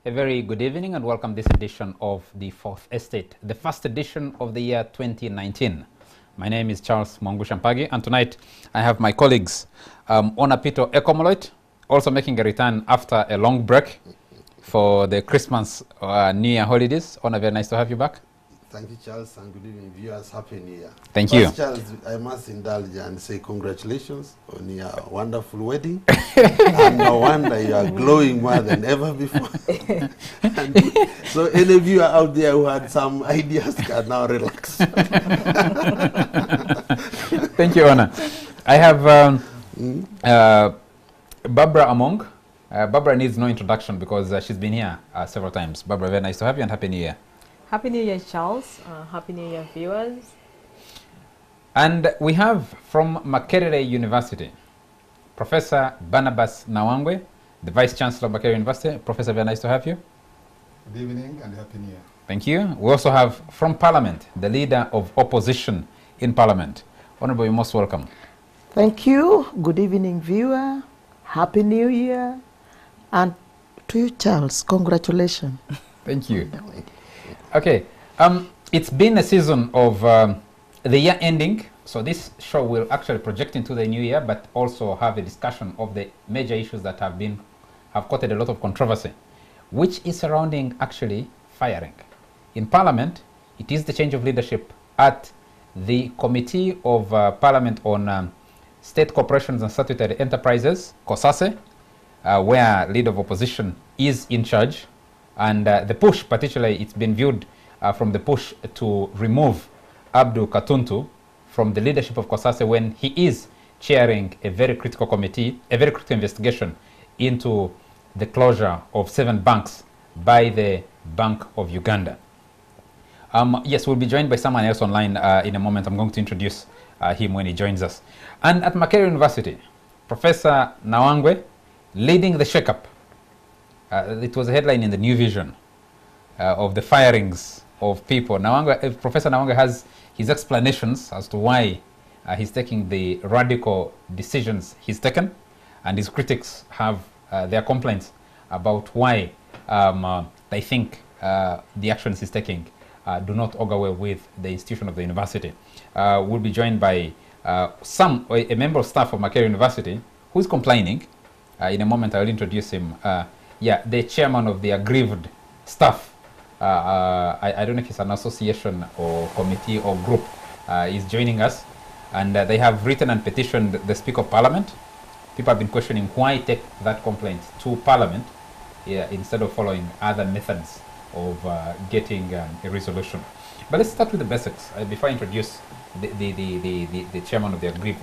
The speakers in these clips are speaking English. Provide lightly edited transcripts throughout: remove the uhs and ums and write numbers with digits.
A very good evening and welcome this edition of the Fourth Estate, the first edition of the year 2019. My name is Charles Mwangushampagi, and tonight I have my colleagues, Onapito Ekomoloit, also making a return after a long break for the Christmas New Year holidays. Ona, very nice to have you back. Thank you, Charles, and good evening, viewers. Happy New Year. Thank you. Charles, I must indulge and say congratulations on your wonderful wedding. And no wonder you are glowing more than ever before. So any viewer out there who had some ideas can now relax. Thank you, Ona. I have Barbara Among. Barbara needs no introduction because she's been here several times. Barbara, very nice to have you and Happy New Year. Happy New Year, Charles. Happy New Year, viewers. And we have from Makerere University, Professor Barnabas Nawangwe, the Vice Chancellor of Makerere University. Professor, very nice to have you. Good evening and Happy New Year. Thank you. We also have from Parliament, the Leader of Opposition in Parliament. Honorable, you're most welcome. Thank you. Good evening, viewer. Happy New Year. And to you, Charles, congratulations. Thank you. Okay, it's been a season of the year ending, so this show will actually project into the new year, but also have a discussion of the major issues that have caused a lot of controversy, which is surrounding actually firing. In Parliament, it is the change of leadership at the Committee of Parliament on State Corporations and Statutory Enterprises, COSASE, where Leader of Opposition is in charge. And the push, particularly, it's been viewed from the push to remove Abdul Katuntu from the leadership of COSASE when he is chairing a very critical committee, a very critical investigation into the closure of 7 banks by the Bank of Uganda. Yes, we'll be joined by someone else online in a moment. I'm going to introduce him when he joins us. And at Makerere University, Professor Nawangwe leading the shakeup. It was a headline in the New Vision of the firings of people. Professor Nawangwe has his explanations as to why he's taking the radical decisions he's taken, and his critics have their complaints about why they think the actions he's taking do not augur well with the institution of the university. We'll be joined by a member of staff of Makerere University who's complaining. In a moment, I'll introduce him. Yeah, the chairman of the aggrieved staff, I don't know if it's an association or committee or group, is joining us. And they have written and petitioned the Speaker of Parliament. People have been questioning why take that complaint to Parliament instead of following other methods of getting a resolution. But let's start with the basics before I introduce the chairman of the aggrieved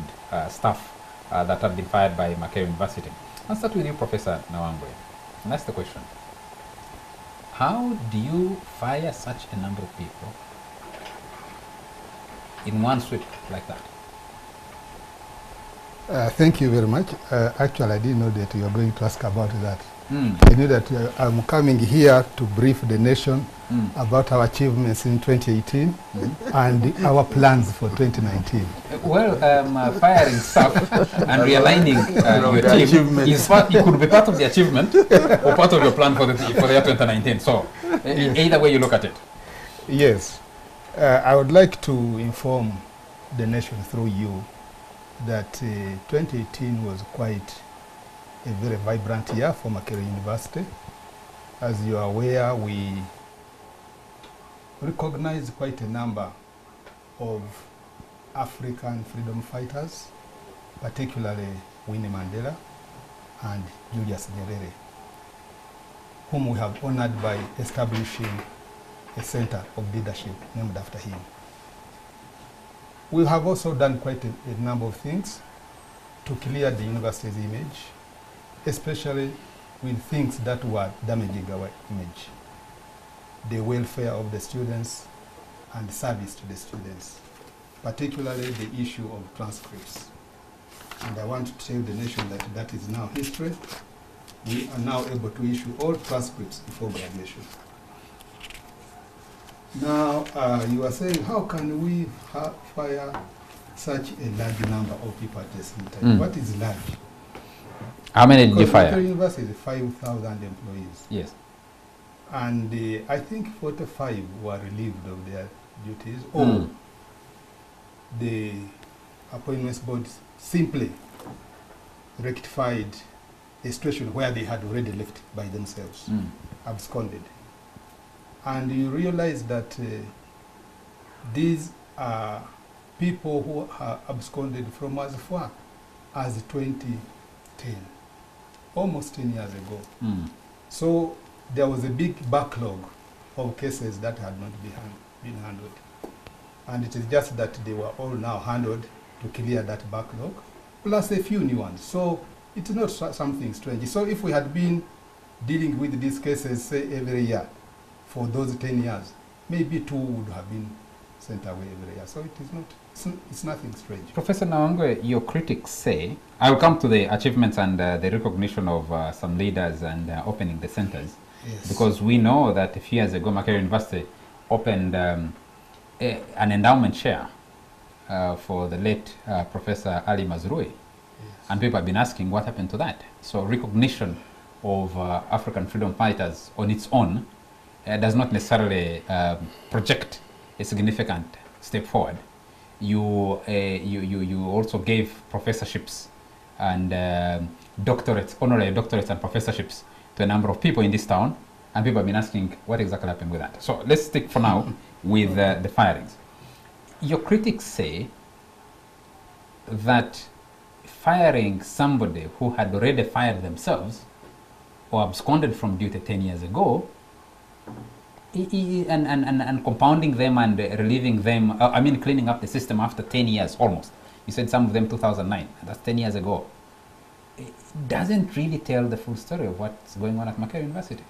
staff that have been fired by Makerere University. I'll start with you, Professor Nawangwe. And that's the question. How do you fire such a number of people in one sweep like that? Thank you very much. Actually, I didn't know that you were going to ask about that. I knew that I'm coming here to brief the nation about our achievements in 2018 and our plans for 2019. Well, firing staff and realigning your team it could be part of the achievement or part of your plan for the year 2019. So, either way you look at it. Yes. I would like to inform the nation through you that 2018 was quite a very vibrant year for Makerere University. As you are aware, we recognize quite a number of African freedom fighters, particularly Winnie Mandela and Julius Nyerere, whom we have honored by establishing a center of leadership named after him. We have also done quite a number of things to clear the university's image, especially with things that were damaging our image. The welfare of the students and service to the students, particularly the issue of transcripts. And I want to tell the nation that that is now history. We are now able to issue all transcripts before graduation. Now, you are saying, how can we fire such a large number of people at the same time? What is large? How many did you fire? Makerere University is 5,000 employees. Yes. And I think 45 were relieved of their duties, or the appointments board simply rectified a situation where they had already left by themselves, absconded. And you realize that these are people who are absconded from as far as 2010, almost 10 years ago. So there was a big backlog of cases that had not been handled. And it is just that they were all now handled to clear that backlog, plus a few new ones. So it's not something strange. So if we had been dealing with these cases, say, every year for those 10 years, maybe 2 would have been sent away every year. So it is not, it's nothing strange. Professor Nawangwe, your critics say, I will come to the achievements and the recognition of some leaders and opening the centers. Yes. Because we know that a few years ago, Makerere University opened an endowment share for the late Professor Ali Mazrui. Yes. And people have been asking what happened to that. So recognition of African freedom fighters on its own does not necessarily project a significant step forward. You also gave professorships and doctorates, honorary doctorates and professorships to a number of people in this town, and people have been asking what exactly happened with that. So let's stick for now with the firings. Your critics say that firing somebody who had already fired themselves or absconded from duty 10 years ago and compounding them and relieving them, I mean cleaning up the system after 10 years almost. You said some of them 2009, that's 10 years ago. It doesn't really tell the full story of what's going on at Makerere University.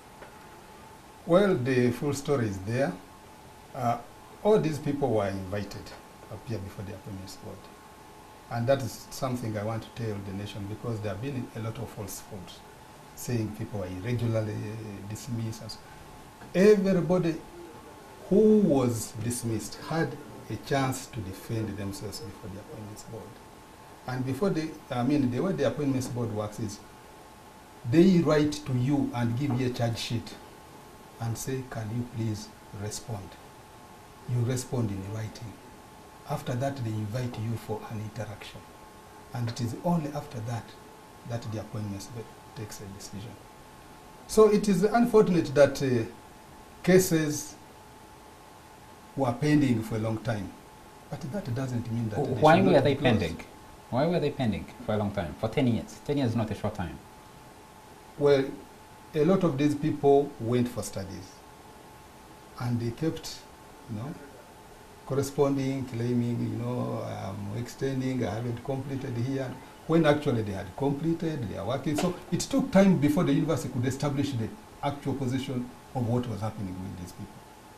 Well, the full story is there. All these people were invited to appear before the appointments board. And that is something I want to tell the nation, because there have been a lot of falsehoods saying people were irregularly dismissed. Everybody who was dismissed had a chance to defend themselves before the appointments board. And before the way the appointments board works is they write to you and give you a charge sheet and say, can you please respond? You respond in writing. After that, they invite you for an interaction. And it is only after that that the appointments board takes a decision. So it is unfortunate that cases were pending for a long time. But that doesn't mean that why were they pending? Why were they pending for a long time? For 10 years. 10 years is not a short time. Well, a lot of these people went for studies. And they kept, corresponding, claiming, I'm extending, I haven't completed here. When actually they had completed, they are working. So it took time before the university could establish the actual position of what was happening with these people.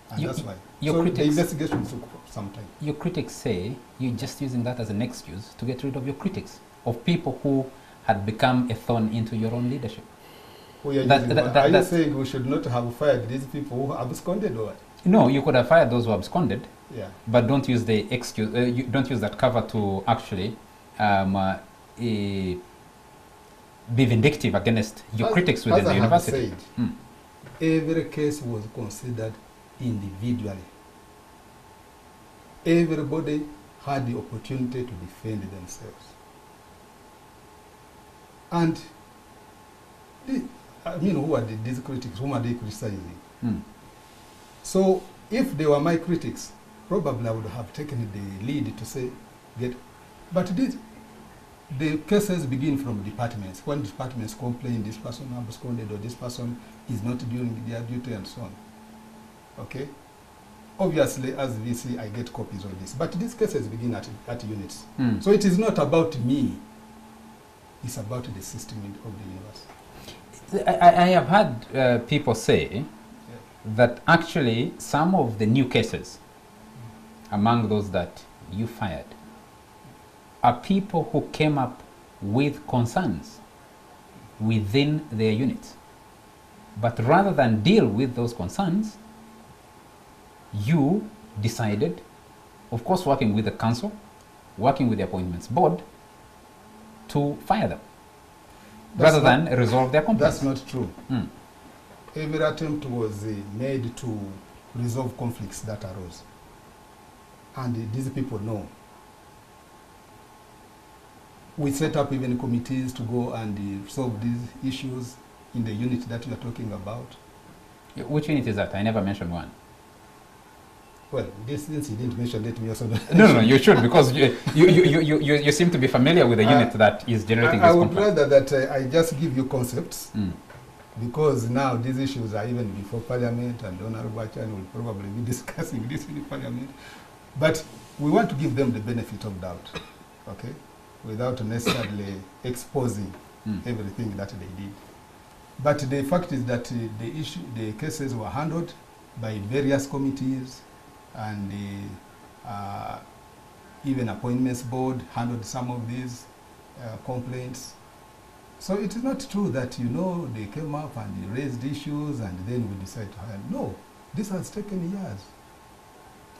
And that's why. So the investigation took some time. Your critics say you're just using that as an excuse to get rid of your critics, of people who had become a thorn into your own leadership. Are you saying we should not have fired these people who absconded or what? No, you could have fired those who absconded, yeah. But don't use the excuse, don't use that cover to actually be vindictive against your critics within the university. Said, every case was considered individually. Everybody had the opportunity to defend themselves. And who are these critics? Whom are they criticizing? So if they were my critics, probably I would have taken the lead to say, but the cases begin from departments. When departments complain, this person absconded or this person is not doing their duty and so on. Okay? Obviously, as VC, I get copies of this. But these cases begin at units. So it is not about me. It's about the system of the university. I have had people say that actually some of the new cases among those that you fired are people who came up with concerns within their units. But rather than deal with those concerns, you decided, of course working with the council, working with the appointments board, to fire them rather than resolve their complaints. That's not true. every attempt was made to resolve conflicts that arose. And these people know. We set up even committees to go and solve these issues in the unit that we are talking about. Which unit is that? I never mentioned one. Well, since you didn't mention, let me also... No, you should, because you seem to be familiar with the unit that is generating this I would complaint. rather that I just give you concepts, because now these issues are even before Parliament, and Honorable Achan will probably be discussing this in Parliament. But we want to give them the benefit of doubt, okay, without necessarily exposing everything that they did. But the fact is that the cases were handled by various committees, and even appointments board handled some of these complaints. So it is not true that, you know, they came up and they raised issues and then we decided to hire. No, this has taken years.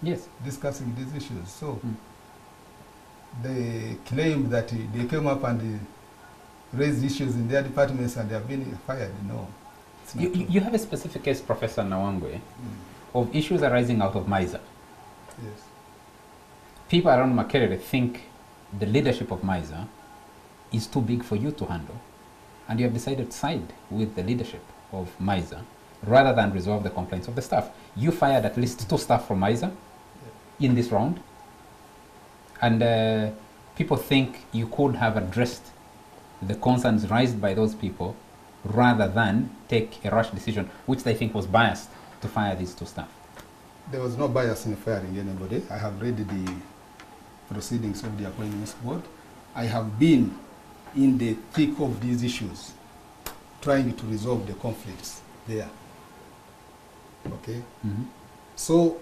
Yes. Discussing these issues. So they claim that they came up and raised issues in their departments and they have been fired. No. It's not true. You have a specific case, Professor Nawangwe, of issues arising out of MISA. Yes. People around Makerere think the leadership of MISA is too big for you to handle, and you have decided to side with the leadership of MISA rather than resolve the complaints of the staff. You fired at least 2 staff from MISA in this round, and people think you could have addressed the concerns raised by those people rather than take a rash decision, which they think was biased, to fire these 2 staff. There was no bias in firing anybody. I have read the proceedings of the appointments board. I have been in the thick of these issues, trying to resolve the conflicts there. Okay? So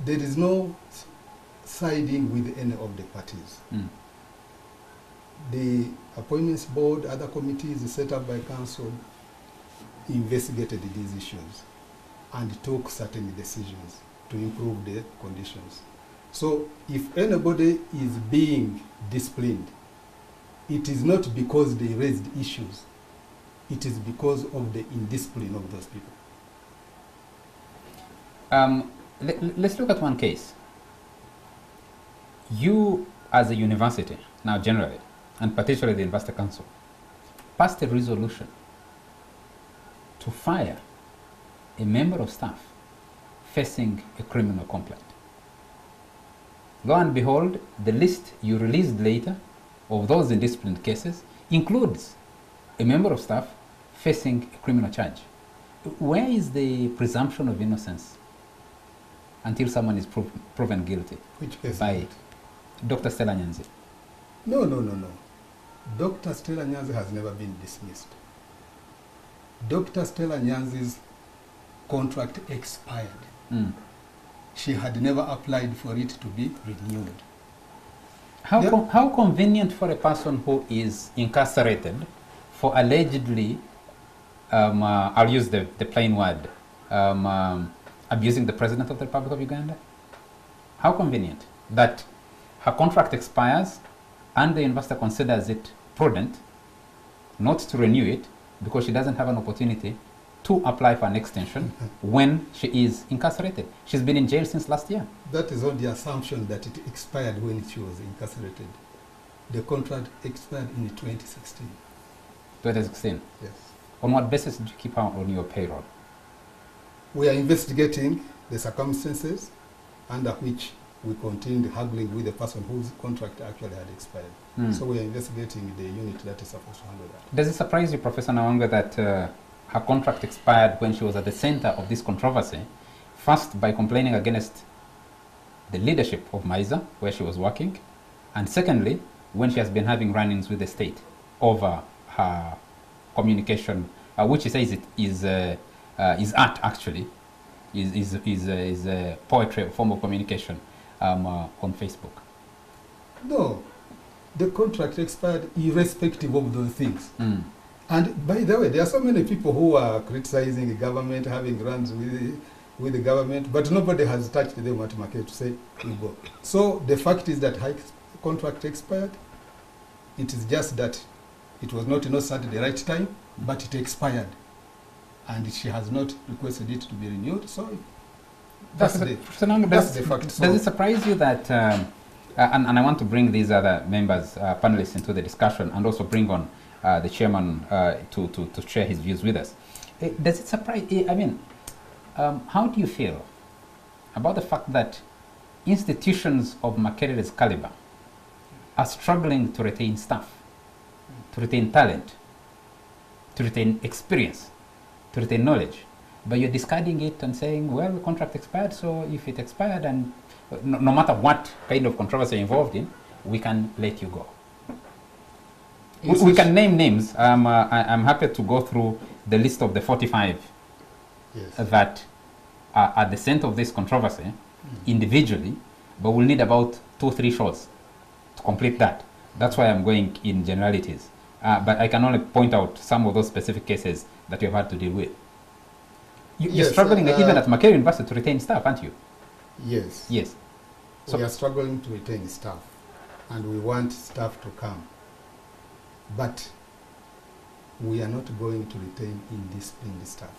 there is no siding with any of the parties. The appointments board, other committees set up by council, investigated these issues and took certain decisions to improve the conditions. So if anybody is being disciplined, it is not because they raised issues, it is because of the indiscipline of those people. Let's look at one case. You, as a university, now generally, and particularly the University Council, passed a resolution to fire a member of staff facing a criminal complaint. Lo and behold, the list you released later of those indisciplined cases includes a member of staff facing a criminal charge. Where is the presumption of innocence until someone is proven guilty? Which case? By Dr. Stella Nyanzi. No. Dr. Stella Nyanzi has never been dismissed. Dr. Stella Nyanzi's contract expired. She had never applied for it to be renewed. How convenient for a person who is incarcerated for allegedly, I'll use the plain word, abusing the President of the Republic of Uganda? How convenient that her contract expires and the investor considers it prudent not to renew it because she doesn't have an opportunity to apply for an extension when she is incarcerated. She's been in jail since last year. That is on the assumption that it expired when she was incarcerated. The contract expired in 2016. 2016? Yes. On what basis did you keep her on your payroll? We are investigating the circumstances under which we continued haggling with the person whose contract actually had expired. So we are investigating the unit that is supposed to handle that. Does it surprise you, Professor Nawanga, that her contract expired when she was at the center of this controversy, first by complaining against the leadership of MISA, where she was working, and secondly, when she has been having run-ins with the state over her communication, which she says it is art actually, is poetry, a form of communication on Facebook? No, the contract expired irrespective of those things. And by the way, there are so many people who are criticizing the government, having runs with the government, but nobody has touched them at market to say, you go. So the fact is that her contract expired. It is just that it was not innocent at the right time, but it expired. and she has not requested it to be renewed. So that's the fact. Does it surprise you that, and I want to bring these other members, panelists into the discussion, and also bring on the chairman to share his views with us. Does it surprise, I mean, how do you feel about the fact that institutions of Makerele's caliber are struggling to retain staff, to retain talent, to retain experience, to retain knowledge, but you're discarding it and saying, well, the contract expired, so if it expired, and no matter what kind of controversy you're involved in, we can let you go. We can name names. I'm happy to go through the list of the 45 that are at the center of this controversy individually, but we'll need about 2-3 shows to complete that. That's why I'm going in generalities. But I can only point out some of those specific cases that you've had to deal with. You're struggling even at Makerere University to retain staff, aren't you? Yes. Yes. So we are struggling to retain staff, and we want staff to come. But we are not going to retain indisciplined staff.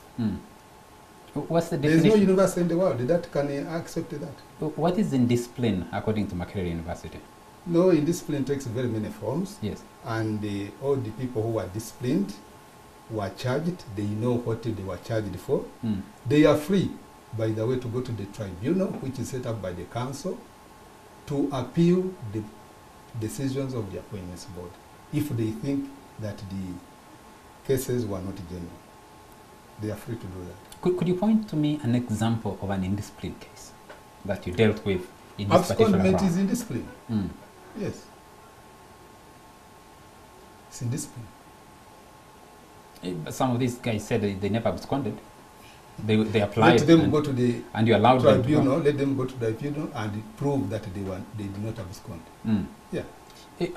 What's the There definition? is no university in the world that can accept that. What is indiscipline according to Makerere University? No, indiscipline takes very many forms. Yes. And all the people who are disciplined were charged. They know what they were charged for. They are free, by the way, to go to the tribunal, which is set up by the council, to appeal the decisions of the appointments board if they think that the cases were not genuine. They are free to do that. Could you point to me an example of an indisciplined case that you dealt with in this particular Abscondment round? is indiscipline. Yes. It's indiscipline. But some of these guys said they never absconded. They applied. Let them go to the and you allowed them to tribunal. go. Let them go to the tribunal and prove that they did not abscond. Yeah.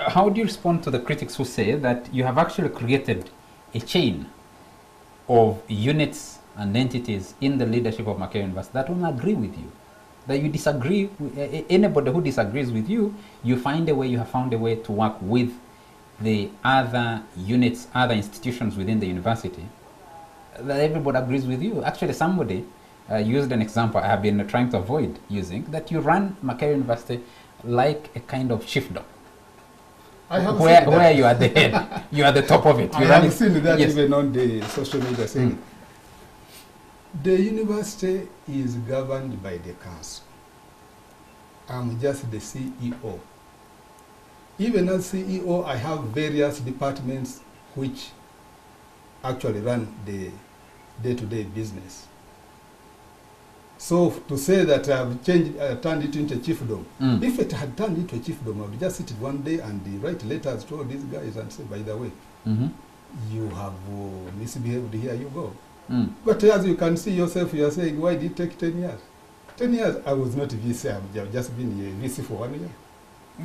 How do you respond to the critics who say that you have actually created a chain of units and entities in the leadership of Makerere University that don't agree with you? That you disagree with, anybody who disagrees with you, you find a way, you have found a way to work with the other units, other institutions within the university, that everybody agrees with you. Actually, somebody used an example I have been trying to avoid using, that you run Makerere University like a kind of chiefdom. Where you are the head, you are the top of it. I have seen that even on the social media saying, the university is governed by the council. I'm just the CEO. Even as CEO, I have various departments which actually run the day-to-day business. So to say that I've turned it into a chiefdom, if it had turned into a chiefdom, I would just sit one day and write letters to all these guys and say, by the way, you have misbehaved, here you go. But as you can see yourself, you are saying, why did it take 10 years? 10 years, I was not a VC, I've just been a VC for 1 year.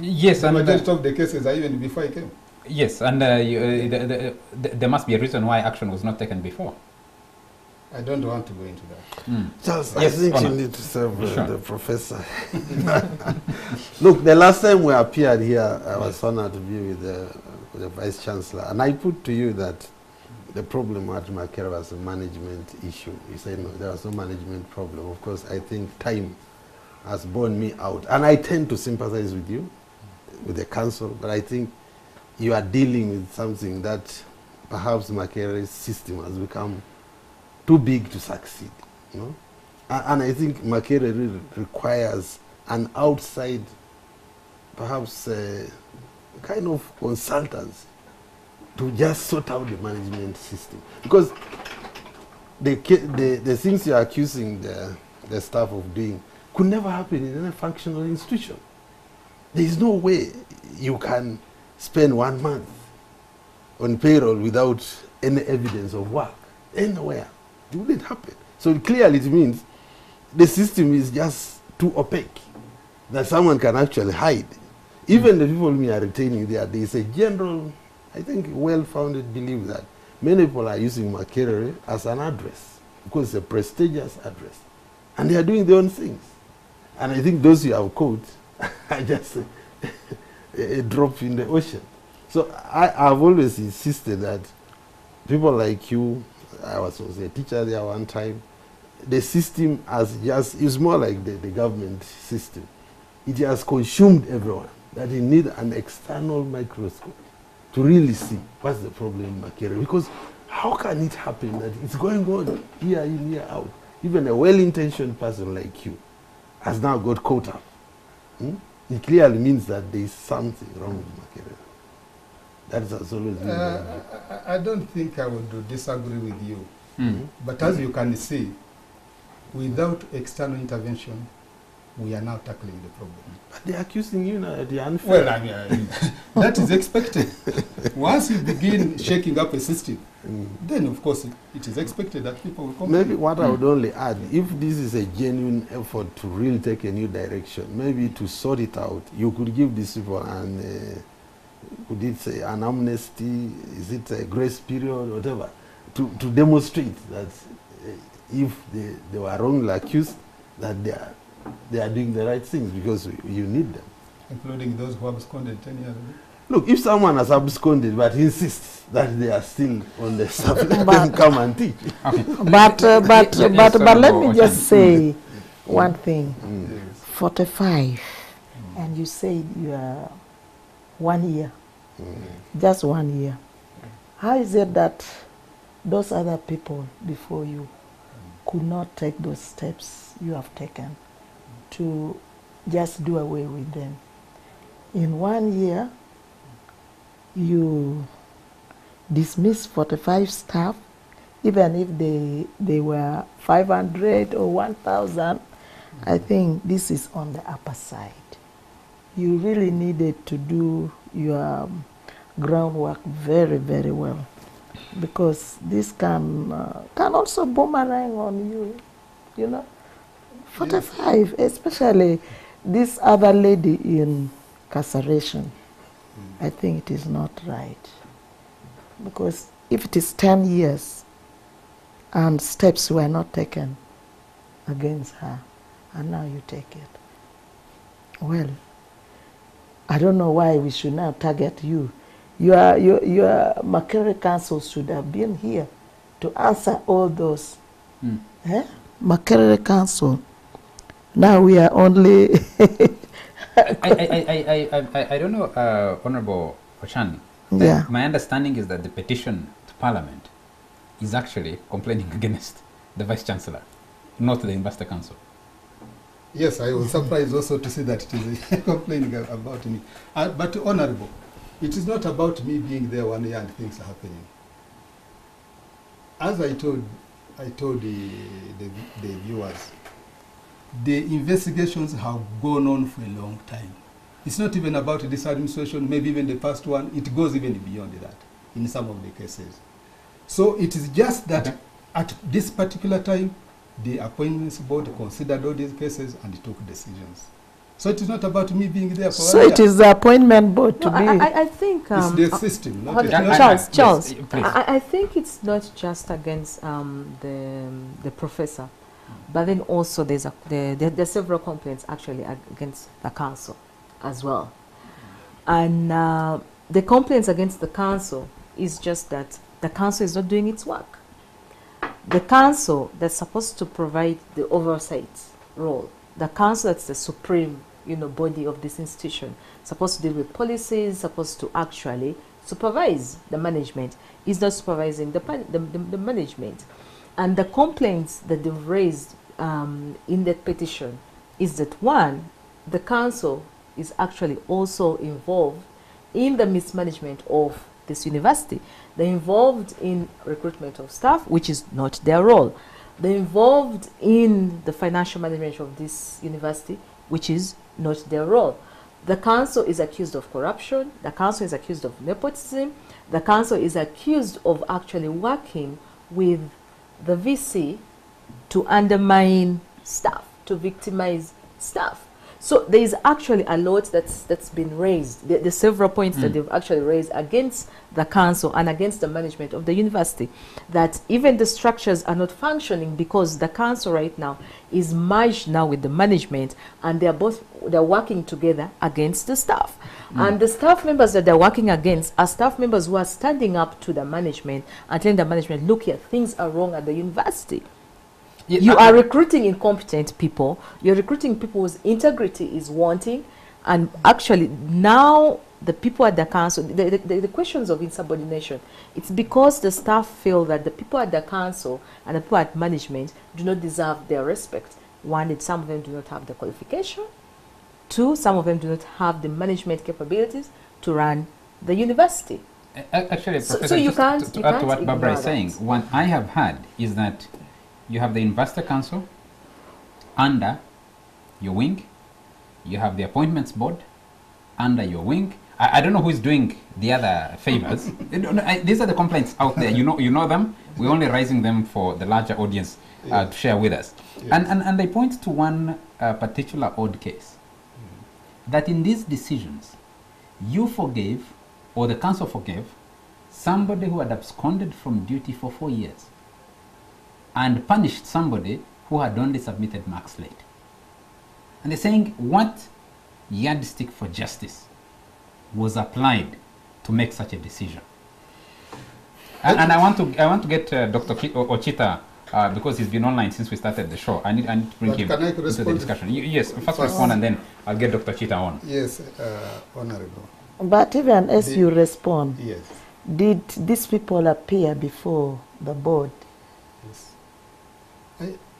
Yes, the and majority of the cases are even before I came. Yes, and there must be a reason why action was not taken before. I don't want to go into that. Charles, Yes, I think Honor. you need to serve Sure. the professor. Look, the last time we appeared here, I was honored to be with the Vice Chancellor, and I put to you that the problem at Makerere was a management issue. You said no, there was no management problem. Of course, I think time has borne me out, and I tend to sympathize with you, with the council, but I think you are dealing with something that perhaps Makere's system has become too big to succeed, you know? And I think Makerere really requires an outside, perhaps kind of consultants to just sort out the management system. Because the things you are accusing the staff of doing could never happen in any functional institution. There is no way you can spend 1 month on payroll without any evidence of work anywhere. It wouldn't happen. So clearly it means the system is just too opaque that someone can actually hide. Even the people we are retaining there is a general, I think, well-founded belief that many people are using Makerere as an address because it's a prestigious address. And they are doing their own things. And I think those you have caught are just a drop in the ocean. So I've always insisted that people like you I was a teacher there one time. The system has just, it's more like the government system. It has consumed everyone, that you need an external microscope to really see what's the problem in Makerere. Because how can it happen that it's going on year in, year out? Even a well-intentioned person like you has now got caught up. It clearly means that there is something wrong with Makerere. That has always been I don't think I would disagree with you. But as you can see, without external intervention, we are now tackling the problem. But they're accusing you now, they're unfair. Well, I mean, that is expected. Once you begin shaking up a system, then of course it is expected that people will come. Maybe what I would only add, if this is a genuine effort to really take a new direction, maybe to sort it out, you could give these people an, could it say an amnesty, is it a grace period, whatever, to demonstrate that if they were wrongly accused, that they are doing the right things, because you need them. Including those who have absconded 10 years ago. Look, if someone has absconded but insists that they are still on the staff, let them come and teach. Okay. But let me just say one thing. 45, and you said you are 1 year, just 1 year. How is it that those other people before you could not take those steps you have taken to just do away with them? In 1 year, you dismiss 45 staff, even if they were 500 or 1,000. I think this is on the upper side. You really needed to do your groundwork very, very well, because this can also boomerang on you, you know. 45, especially this other lady in incarceration. I think it is not right, because if it is 10 years and steps were not taken against her, and now you take it, well, I don't know why we should now target you. Your Makerere Council should have been here to answer all those. Makerere Council. Now we are only. I don't know, Honorable Ochani. Yeah. My understanding is that the petition to Parliament is actually complaining against the Vice Chancellor, not the Investor Council. Yes, I was surprised also to see that it is complaining about me. But Honorable, it is not about me being there 1 year and things are happening. As I told the viewers, the investigations have gone on for a long time. It's not even about this administration, maybe even the past one. It goes even beyond that in some of the cases. So it is just that at this particular time, the Appointments Board considered all these cases and took decisions. So it is not about me being there for So it is the Appointment Board to be. I think it's the system, not Charles, please. I think it's not just against the professor, but then also there are several complaints actually against the council as well. And the complaints against the council is just that the council is not doing its work. The council that's supposed to provide the oversight role, the council that's the supreme, body of this institution, supposed to deal with policies, supposed to actually supervise the management, is not supervising the management. And the complaints that they've raised in that petition is that, one, the council is actually also involved in the mismanagement of this university. They're involved in recruitment of staff, which is not their role. They're involved in the financial management of this university, which is not their role. The council is accused of corruption. The council is accused of nepotism. The council is accused of actually working with the VC to undermine staff, to victimize staff. So there is actually a lot that's been raised. The several points that they've actually raised against the council and against the management of the university, that even the structures are not functioning because the council right now is merged now with the management, and they're working together against the staff. And the staff members that they're working against are staff members who are standing up to the management and telling the management, look here, things are wrong at the university. Yeah, You are recruiting incompetent people. You're recruiting people whose integrity is wanting. And actually, now the people at the council, the questions of insubordination, it's because the staff feel that the people at the council and the people at management do not deserve their respect. One, that some of them do not have the qualification. Two, some of them do not have the management capabilities to run the university. Actually, So- Professor, so you just can't- to you add to can't what Barbara ignore is saying, that. what I have heard is that you have the Investor Council under your wing, you have the Appointments Board under your wing. I don't know who is doing the other favors. These are the complaints out there. You know them. We're only raising them for the larger audience to share with us. Yes. And they point to one particular odd case, that in these decisions, you forgave, or the council forgave, somebody who had absconded from duty for 4 years and punished somebody who had only submitted marks late. And they're saying, what yardstick for justice was applied to make such a decision? And I want to get Dr. Ochita, because he's been online since we started the show. I need to bring But him can I into the respond? discussion. Yes, first respond, and then I'll get Dr. Chita on. Yes, Honorable. But even as The- you respond, Yes. did these people appear before the board? Yes.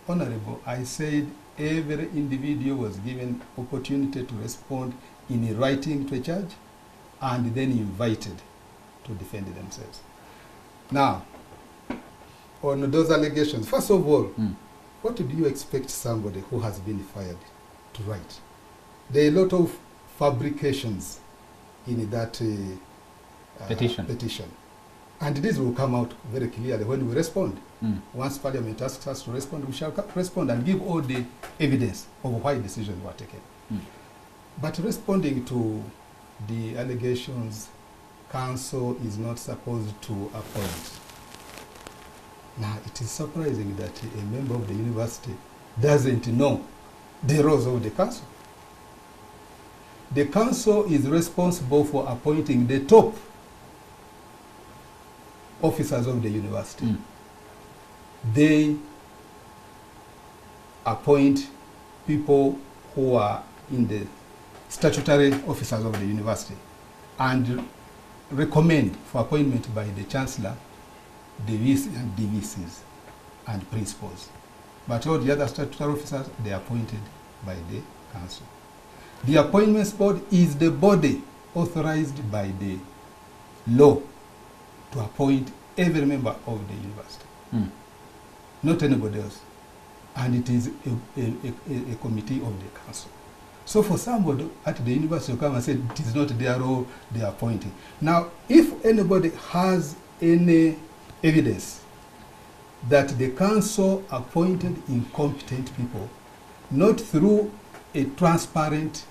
Honorable, I said every individual was given opportunity to respond in writing to a judge and then invited to defend themselves. Now, on those allegations, first of all, what do you expect somebody who has been fired to write? There are a lot of fabrications in that petition. And this will come out very clearly when we respond. Once Parliament asks us to respond, we shall respond and give all the evidence of why decisions were taken. But responding to the allegations, council is not supposed to appoint. Now, it is surprising that a member of the university doesn't know the roles of the council. The council is responsible for appointing the top officers of the university. They appoint people who are in the statutory officers of the university and recommend for appointment by the chancellor, the VC and DVCs and principals. But all the other statutory officers, they are appointed by the council. The appointments board is the body authorized by the law to appoint every member of the university, not anybody else. And it is a committee of the council. So for somebody at the university to come and say it is not their role, they are appointing. Now, if anybody has any evidence that the council appointed incompetent people, not through a transparent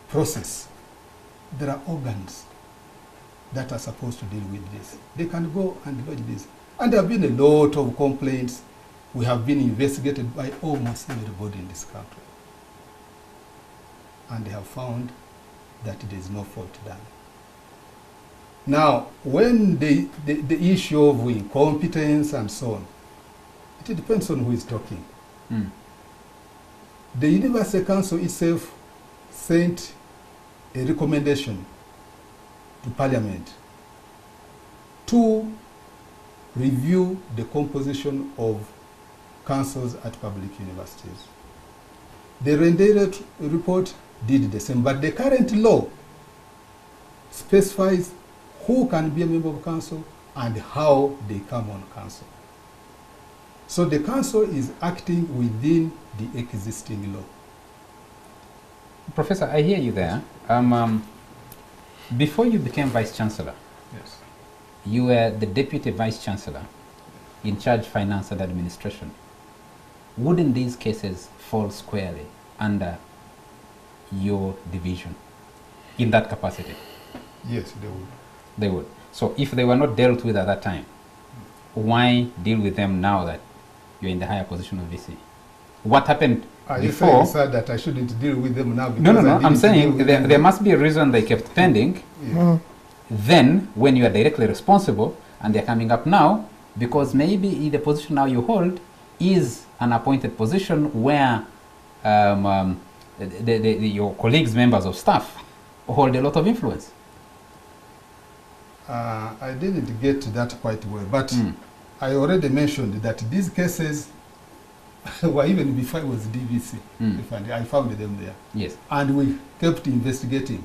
process, there are organs that are supposed to deal with this. They can go and lodge this. And there have been a lot of complaints. We have been investigated by almost everybody in this country. And they have found that there is no fault done. Now, when the issue of incompetence and so on, it depends on who is talking. The University Council itself sent a recommendation to Parliament to review the composition of councils at public universities. The Rendere report did the same, but the current law specifies who can be a member of council and how they come on council. So the council is acting within the existing law. Professor, I hear you there. Before you became Vice Chancellor, Yes. you were the Deputy Vice Chancellor in charge finance and administration. Wouldn't these cases fall squarely under your division in that capacity? Yes, they would. They would. So if they were not dealt with at that time, why deal with them now that you're in the higher position of VC? What happened before? You said that I shouldn't deal with them now. No. I'm saying there must be a reason they kept pending. Yeah. Then, when you are directly responsible and they're coming up now, because maybe the position now you hold is an appointed position where your colleagues, members of staff, hold a lot of influence. I didn't get that quite well, but I already mentioned that these cases were even before I was DVC. I found them there. Yes. And we kept investigating.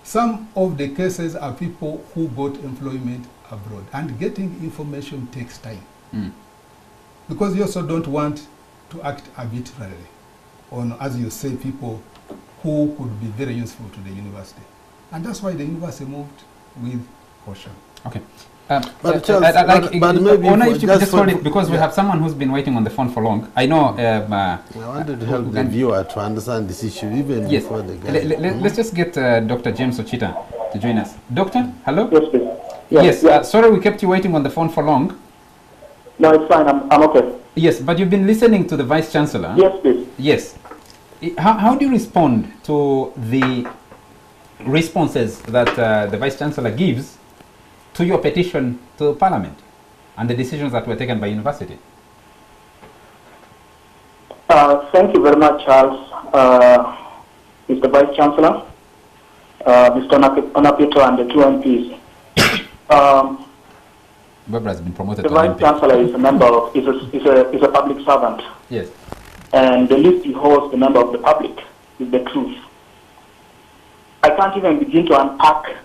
Some of the cases are people who got employment abroad, and getting information takes time. Because you also don't want to act arbitrarily on, as you say, people who could be very useful to the university. And that's why the university moved with caution. Okay. But maybe Ona, if you could just hold it, because we have someone who's been waiting on the phone for long. I know. I wanted to help the viewer to understand this issue even before the guy. Let's just get Dr. James Ochita to join us. Doctor, hello? Yes, please. Yes, sorry we kept you waiting on the phone for long. No, it's fine. I'm okay. Yes, but you've been listening to the Vice Chancellor. Yes, please. Yes. How do you respond to the responses that the Vice Chancellor gives to your petition to Parliament and the decisions that were taken by university? Thank you very much, Charles, Mr. Vice Chancellor, Mr. Onapito, and the two MPs. Barbara has been promoted the to Vice Chancellor is a member of, is a public servant. Yes. And the list he holds, the member of the public, is the truth. I can't even begin to unpack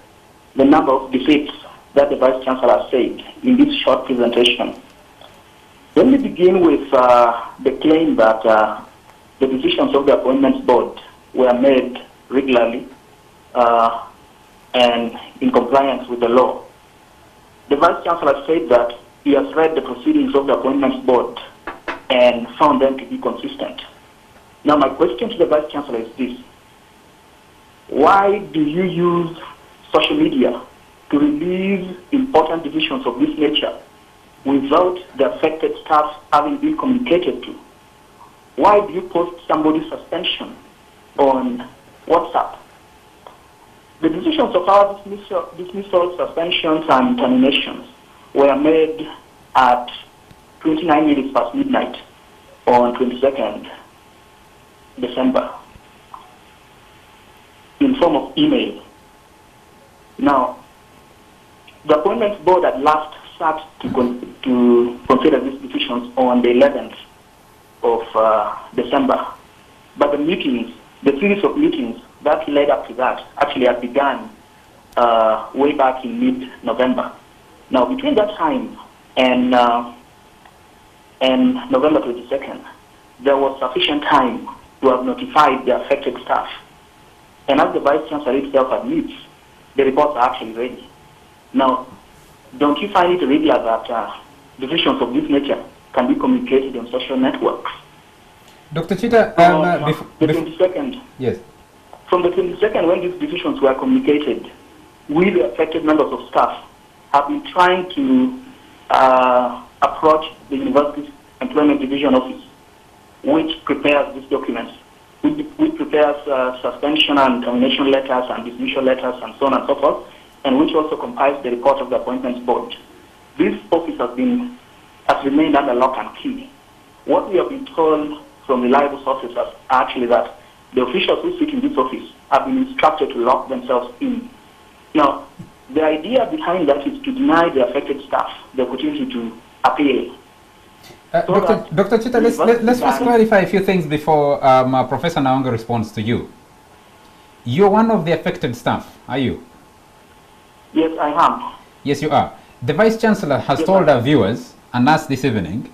the number of defeats that the Vice Chancellor said in this short presentation. Let me begin with the claim that the decisions of the Appointments Board were made regularly and in compliance with the law. The Vice Chancellor said that he has read the proceedings of the Appointments Board and found them to be consistent. Now, my question to the Vice Chancellor is this: why do you use social media to release important decisions of this nature without the affected staff having been communicated to? Why do you post somebody's suspension on WhatsApp? The decisions of our dismissal, suspensions, and terminations were made at 29 minutes past midnight on 22nd December in form of email. Now, the Appointments Board at last sat to consider these decisions on the 11th of December. But the meetings, the series of meetings that led up to that actually had begun way back in mid-November. Now, between that time and November 22nd, there was sufficient time to have notified the affected staff. And as the Vice Chancellor itself admits, the reports are actually ready. Now, don't you find it irregular that decisions of this nature can be communicated on social networks? Dr. Chita, the 22nd. Yes. From the 22nd, when these decisions were communicated, we, the affected members of staff, have been trying to approach the University's Employment Division Office, which prepares these documents, which prepares suspension and termination letters and dismissal letters and so on and so forth, and which also compiles the report of the Appointments Board. This office has remained under lock and key. What we have been told from reliable sources are actually that the officials who sit in this office have been instructed to lock themselves in. Now, the idea behind that is to deny the affected staff the opportunity to appeal. Dr. Chita, let's first clarify a few things before Professor Naonga responds to you. You're one of the affected staff, are you? Yes, I am. Yes, you are. The Vice Chancellor has told our viewers and us this evening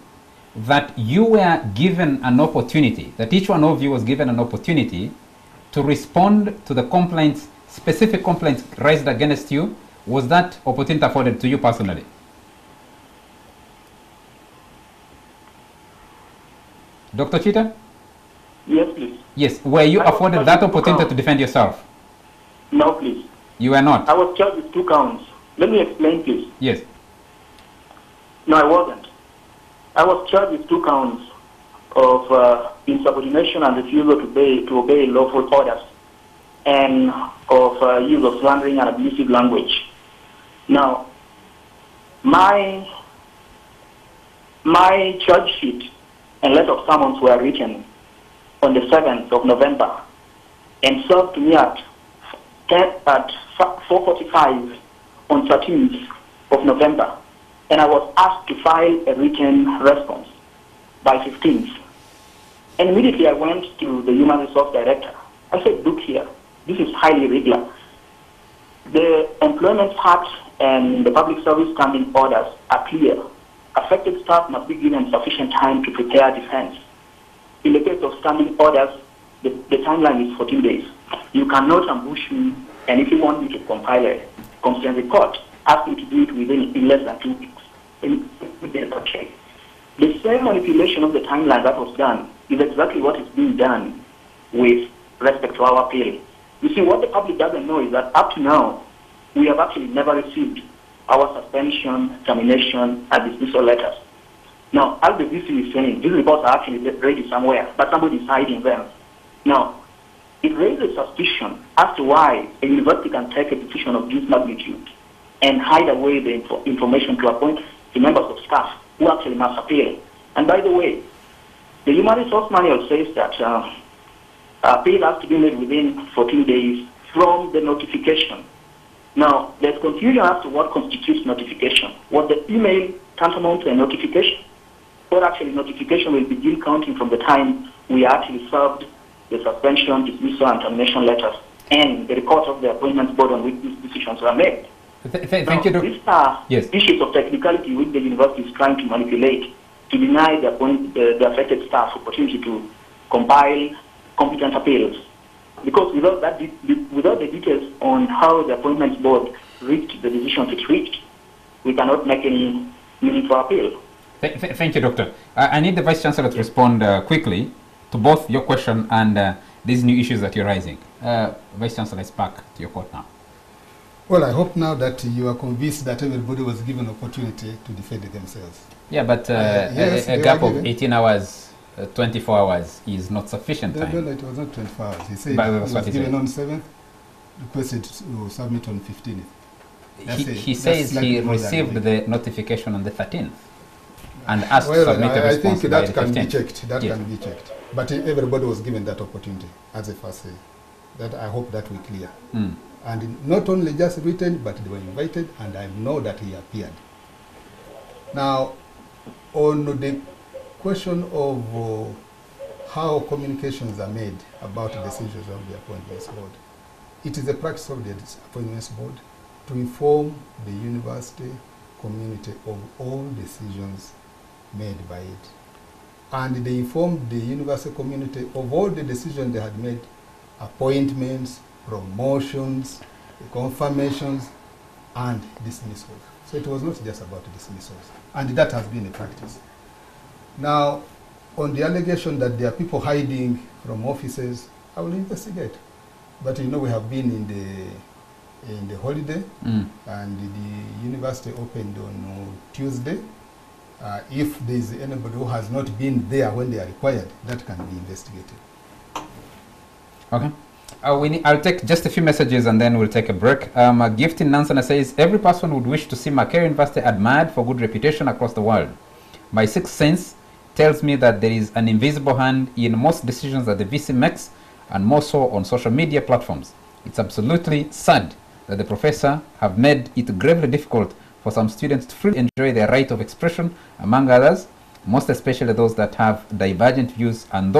that you were given an opportunity, that each one of you was given an opportunity to respond to the complaints, specific complaints raised against you. Was that opportunity afforded to you personally? Dr. Chita? Yes, please. Yes. Were you I was afforded charged that with 2 opportunity to counts. defend yourself? No, please. You were not? I was charged with 2 counts. Let me explain, please. Yes. No, I wasn't. I was charged with 2 counts of insubordination and refusal to obey lawful orders, and of use of slandering and abusive language. Now, my charge sheet and letter of summons were written on the 7th of November and served to me at 4:45 on 13th of November, and I was asked to file a written response by 15th. And immediately I went to the Human Resource Director. I said, look here, this is highly irregular. The Employment Act and the Public Service Standing Orders are clear. Affected staff must be given sufficient time to prepare defense. In the case of standing orders, the timeline is 14 days. You cannot ambush me, and if you want me to compile a complaint report, ask me to do it in less than 2 weeks. Okay. The same manipulation of the timeline that was done is exactly what is being done with respect to our appeal. You see, what the public doesn't know is that up to now, we have actually never received our suspension, termination, and dismissal letters. Now, as the VC is saying, these reports are actually ready somewhere, but somebody is hiding them. Now, it raises suspicion as to why a university can take a decision of this magnitude and hide away the information to appoint the members of staff who actually must appeal. And by the way, the Human Resource Manual says that appeal has to be made within 14 days from the notification. Now, there's confusion as to what constitutes notification. Was the email tantamount to a notification? Or actually notification will begin counting from the time we actually served the suspension, dismissal, and termination letters and the report of the Appointments Board on which these decisions were made. Thank you, Doctor. These are issues of technicality which the university is trying to manipulate to deny the affected staff opportunity to compile competent appeals. Because without the details on how the Appointments Board reached the decisions it reached, we cannot make any meaningful appeal. Thank you, Doctor. I need the Vice Chancellor to respond quickly to both your question and these new issues that you're raising. Vice Chancellor, it's back to your court now. Well, I hope now that you are convinced that everybody was given opportunity to defend themselves. Yeah, but yes, a gap of 18 hours, 24 hours is not sufficient time. No, it was not 24 hours. He said he was given on 7th, requested to submit on 15th. He says he received the notification on the 13th and asked to submit a response. I think by that the can 15th. be checked. That can be checked. But everybody was given that opportunity, as I first said. That I hope that we clear. And not only just written, but they were invited, and I know that he appeared. Now, on the question of how communications are made about the decisions of the Appointments Board, it is the practice of the Appointments Board to inform the university community of all decisions made by it. And they informed the university community of all the decisions they had made, appointments, promotions, confirmations, and dismissals. So it was not just about dismissals. And that has been a practice. Now, on the allegation that there are people hiding from offices, I will investigate. But you know, we have been in the holiday, and the university opened on Tuesday. If there is anybody who has not been there when they are required, that can be investigated. Okay. I'll take just a few messages and then we'll take a break. A gift in Nansana says, every person would wish to see Makerere University admired for good reputation across the world. My sixth sense tells me that there is an invisible hand in most decisions that the VC makes, and more so on social media platforms. It's absolutely sad that the professor have made it gravely difficult for some students to freely enjoy their right of expression, among others, most especially those that have divergent views and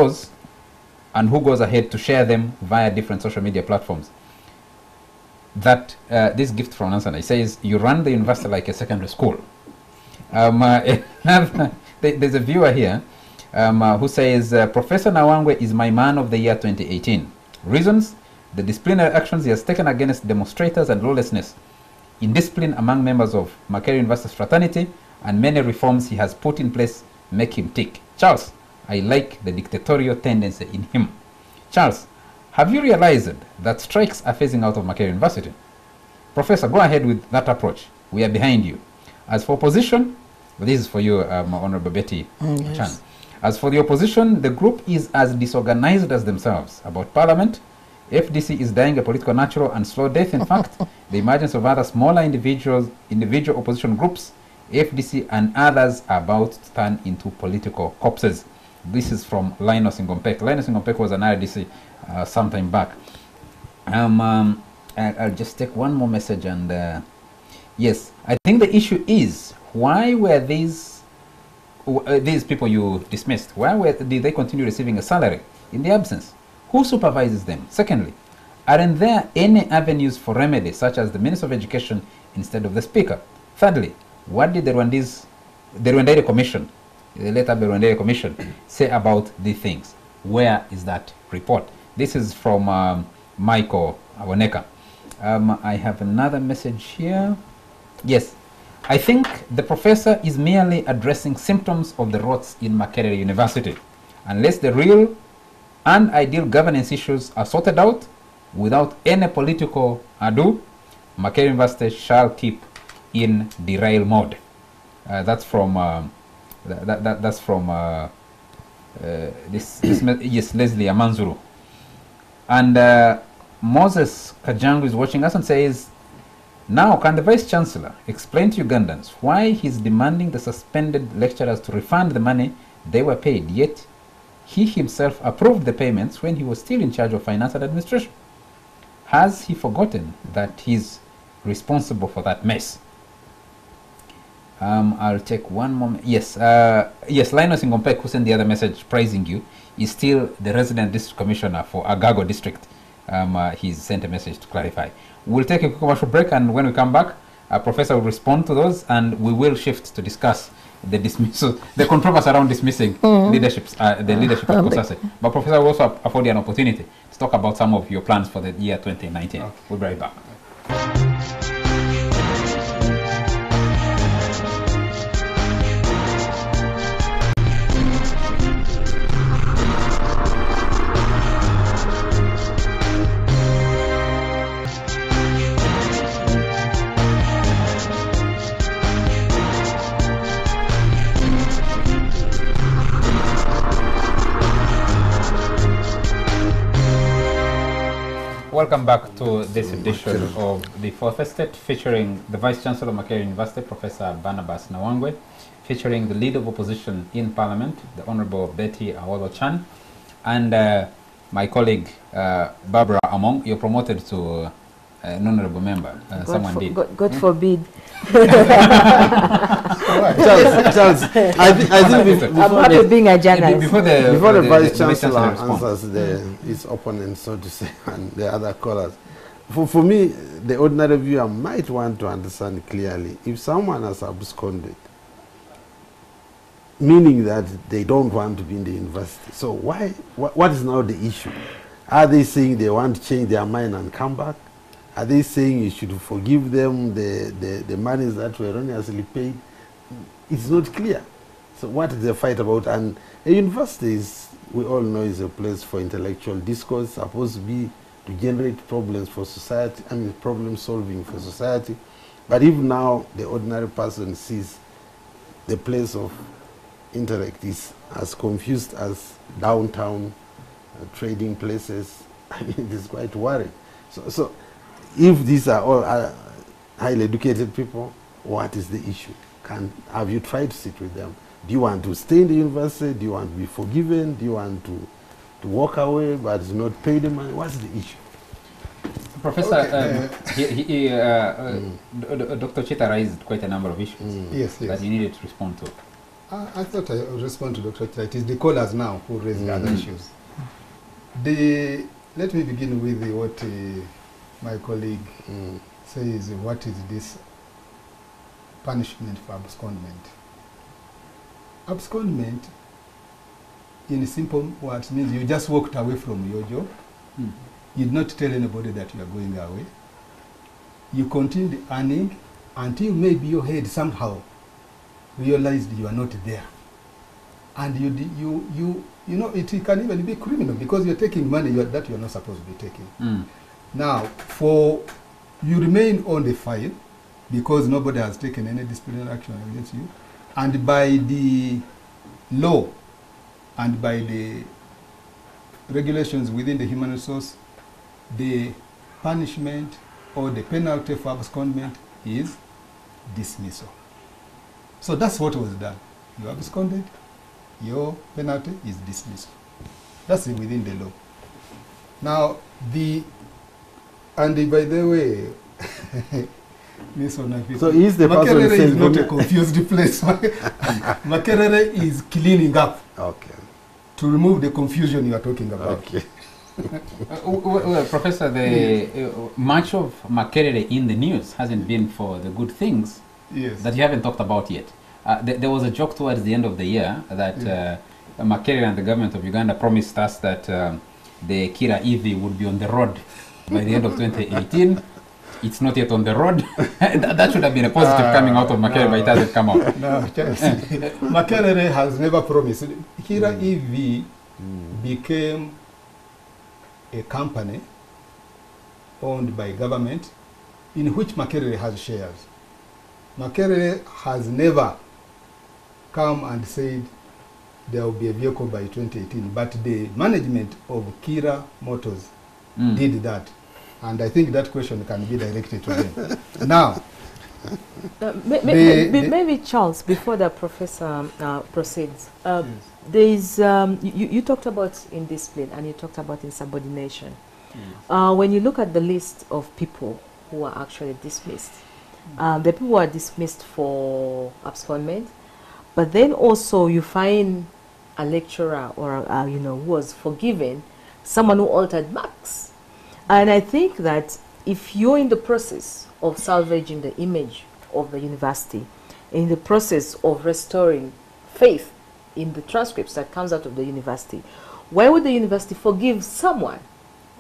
who goes ahead to share them via different social media platforms. That this gift from Nansana, it says, you run the university like a secondary school. There's a viewer here who says, Professor Nawangwe is my man of the year 2018. Reasons? The disciplinary actions he has taken against demonstrators and lawlessness, indiscipline among members of Makerere University's fraternity, and many reforms he has put in place make him tick. Charles, I like the dictatorial tendency in him. Charles, have you realized that strikes are phasing out of Makerere University? Professor, go ahead with that approach. We are behind you. As for opposition, this is for you, Honorable Betty Chan. As for the opposition, the group is as disorganized as themselves. About Parliament, FDC is dying a political, natural, and slow death. In fact, the emergence of other smaller individual opposition groups, FDC and others, are about to turn into political corpses. This is from Linus Ngompek. Linus Ngompek was an RDC some time back. I'll just take one more message and yes, I think the issue is, why were these people you dismissed, did they continue receiving a salary in the absence? Who supervises them? Secondly, aren't there any avenues for remedy, such as the Minister of Education instead of the Speaker? Thirdly, what did the Rwandere Commission, the later Rwandere Commission, say about these things? Where is that report? This is from Michael Awoneka. I have another message here. Yes, I think the professor is merely addressing symptoms of the rots in Makerere University. Unless the real and ideal governance issues are sorted out without any political ado, Makerere University shall keep in derail mode. That's from yes, Leslie Amanzuru. And Moses Kajangu is watching us and says, now can the Vice Chancellor explain to Ugandans why he's demanding the suspended lecturers to refund the money they were paid, yet he himself approved the payments when he was still in charge of finance and administration? Has he forgotten that he's responsible for that mess? I'll take one moment. Yes, yes, Linus Ngompek, who sent the other message praising you, is still the resident district commissioner for Agago district. He's sent a message to clarify. We'll take a commercial break, and when we come back, Professor will respond to those, and we will shift to discuss the dismissal, the controversy around dismissing the leadership at COSASE. But Professor will also afford you an opportunity to talk about some of your plans for the year 2019. Okay. We'll be right back. Welcome back to this edition of the Fourth Estate, featuring the Vice Chancellor of Makerere University, Professor Barnabas Nawangwe, featuring the Leader of Opposition in Parliament, the Honorable Betty Awolo Chan, and my colleague Barbara Among. You're promoted to an honorable member. Someone did. God forbid. Charles, I think I'm happy being a journalist. Before the Vice Chancellor answers his opponent, so to say, and the other callers, for me, the ordinary viewer might want to understand clearly, if someone has absconded, meaning that they don't want to be in the university, so what is now the issue? Are they saying they want to change their mind and come back? Are they saying you should forgive them the monies that were erroneously paid? It's not clear. So what is the fight about? And a university is, we all know, is a place for intellectual discourse, supposed to be to generate problems for society, I mean problem solving for society. But if now the ordinary person sees the place of intellect is as confused as downtown trading places, I mean, it is quite worrying. So if these are all highly educated people, what is the issue? Have you tried to sit with them? Do you want to stay in the university? Do you want to be forgiven? Do you want to walk away but not pay the money? What's the issue? Professor, Dr. Chita raised quite a number of issues that you needed to respond to. I thought I would respond to Dr. Chita. It is the callers now who raised other issues. Let me begin with what my colleague says, what is this punishment for abscondment? Abscondment, in simple words, means you just walked away from your job. You did not tell anybody that you are going away. You continued earning until maybe your head somehow realized you are not there. And you know, it can even be criminal because you're taking money that you're not supposed to be taking. Now, you remain on the file because nobody has taken any disciplinary action against you, and by the law and by the regulations within the human resource, the punishment or the penalty for abscondment is dismissal. So that's what was done. You absconded, your penalty is dismissal. That's within the law. Now, and by the way, so is the person Makerere is saying not a confused place. Makerere is cleaning up okay. to remove the confusion you are talking about. Okay. Well, Professor, much of Makerere in the news hasn't been for the good things that you haven't talked about yet. There was a joke towards the end of the year that Makerere and the government of Uganda promised us that the Kira EV would be on the road by the end of 2018. It's not yet on the road. That should have been a positive coming out of Makerere, but it hasn't come out. No, Makerere has never promised. Kira EV became a company owned by government in which Makerere has shares. Makerere has never come and said there will be a vehicle by 2018, but the management of Kira Motors did that. And I think that question can be directed to them. Now, maybe Charles, before the professor proceeds, there is, you talked about indiscipline and you talked about insubordination. When you look at the list of people who are actually dismissed, the people who are dismissed for abscondment, but then also you find a lecturer or you know, who was forgiven, someone who altered marks. And I think that if you're in the process of salvaging the image of the university, in the process of restoring faith in the transcripts that comes out of the university, why would the university forgive someone,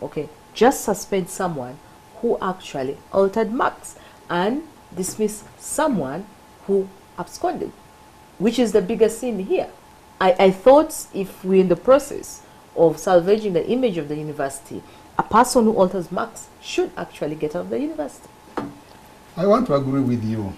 okay, just suspend someone who actually altered marks and dismiss someone who absconded, which is the biggest sin here? I thought if we're in the process of salvaging the image of the university, a person who alters marks should actually get out of the university. I want to agree with you,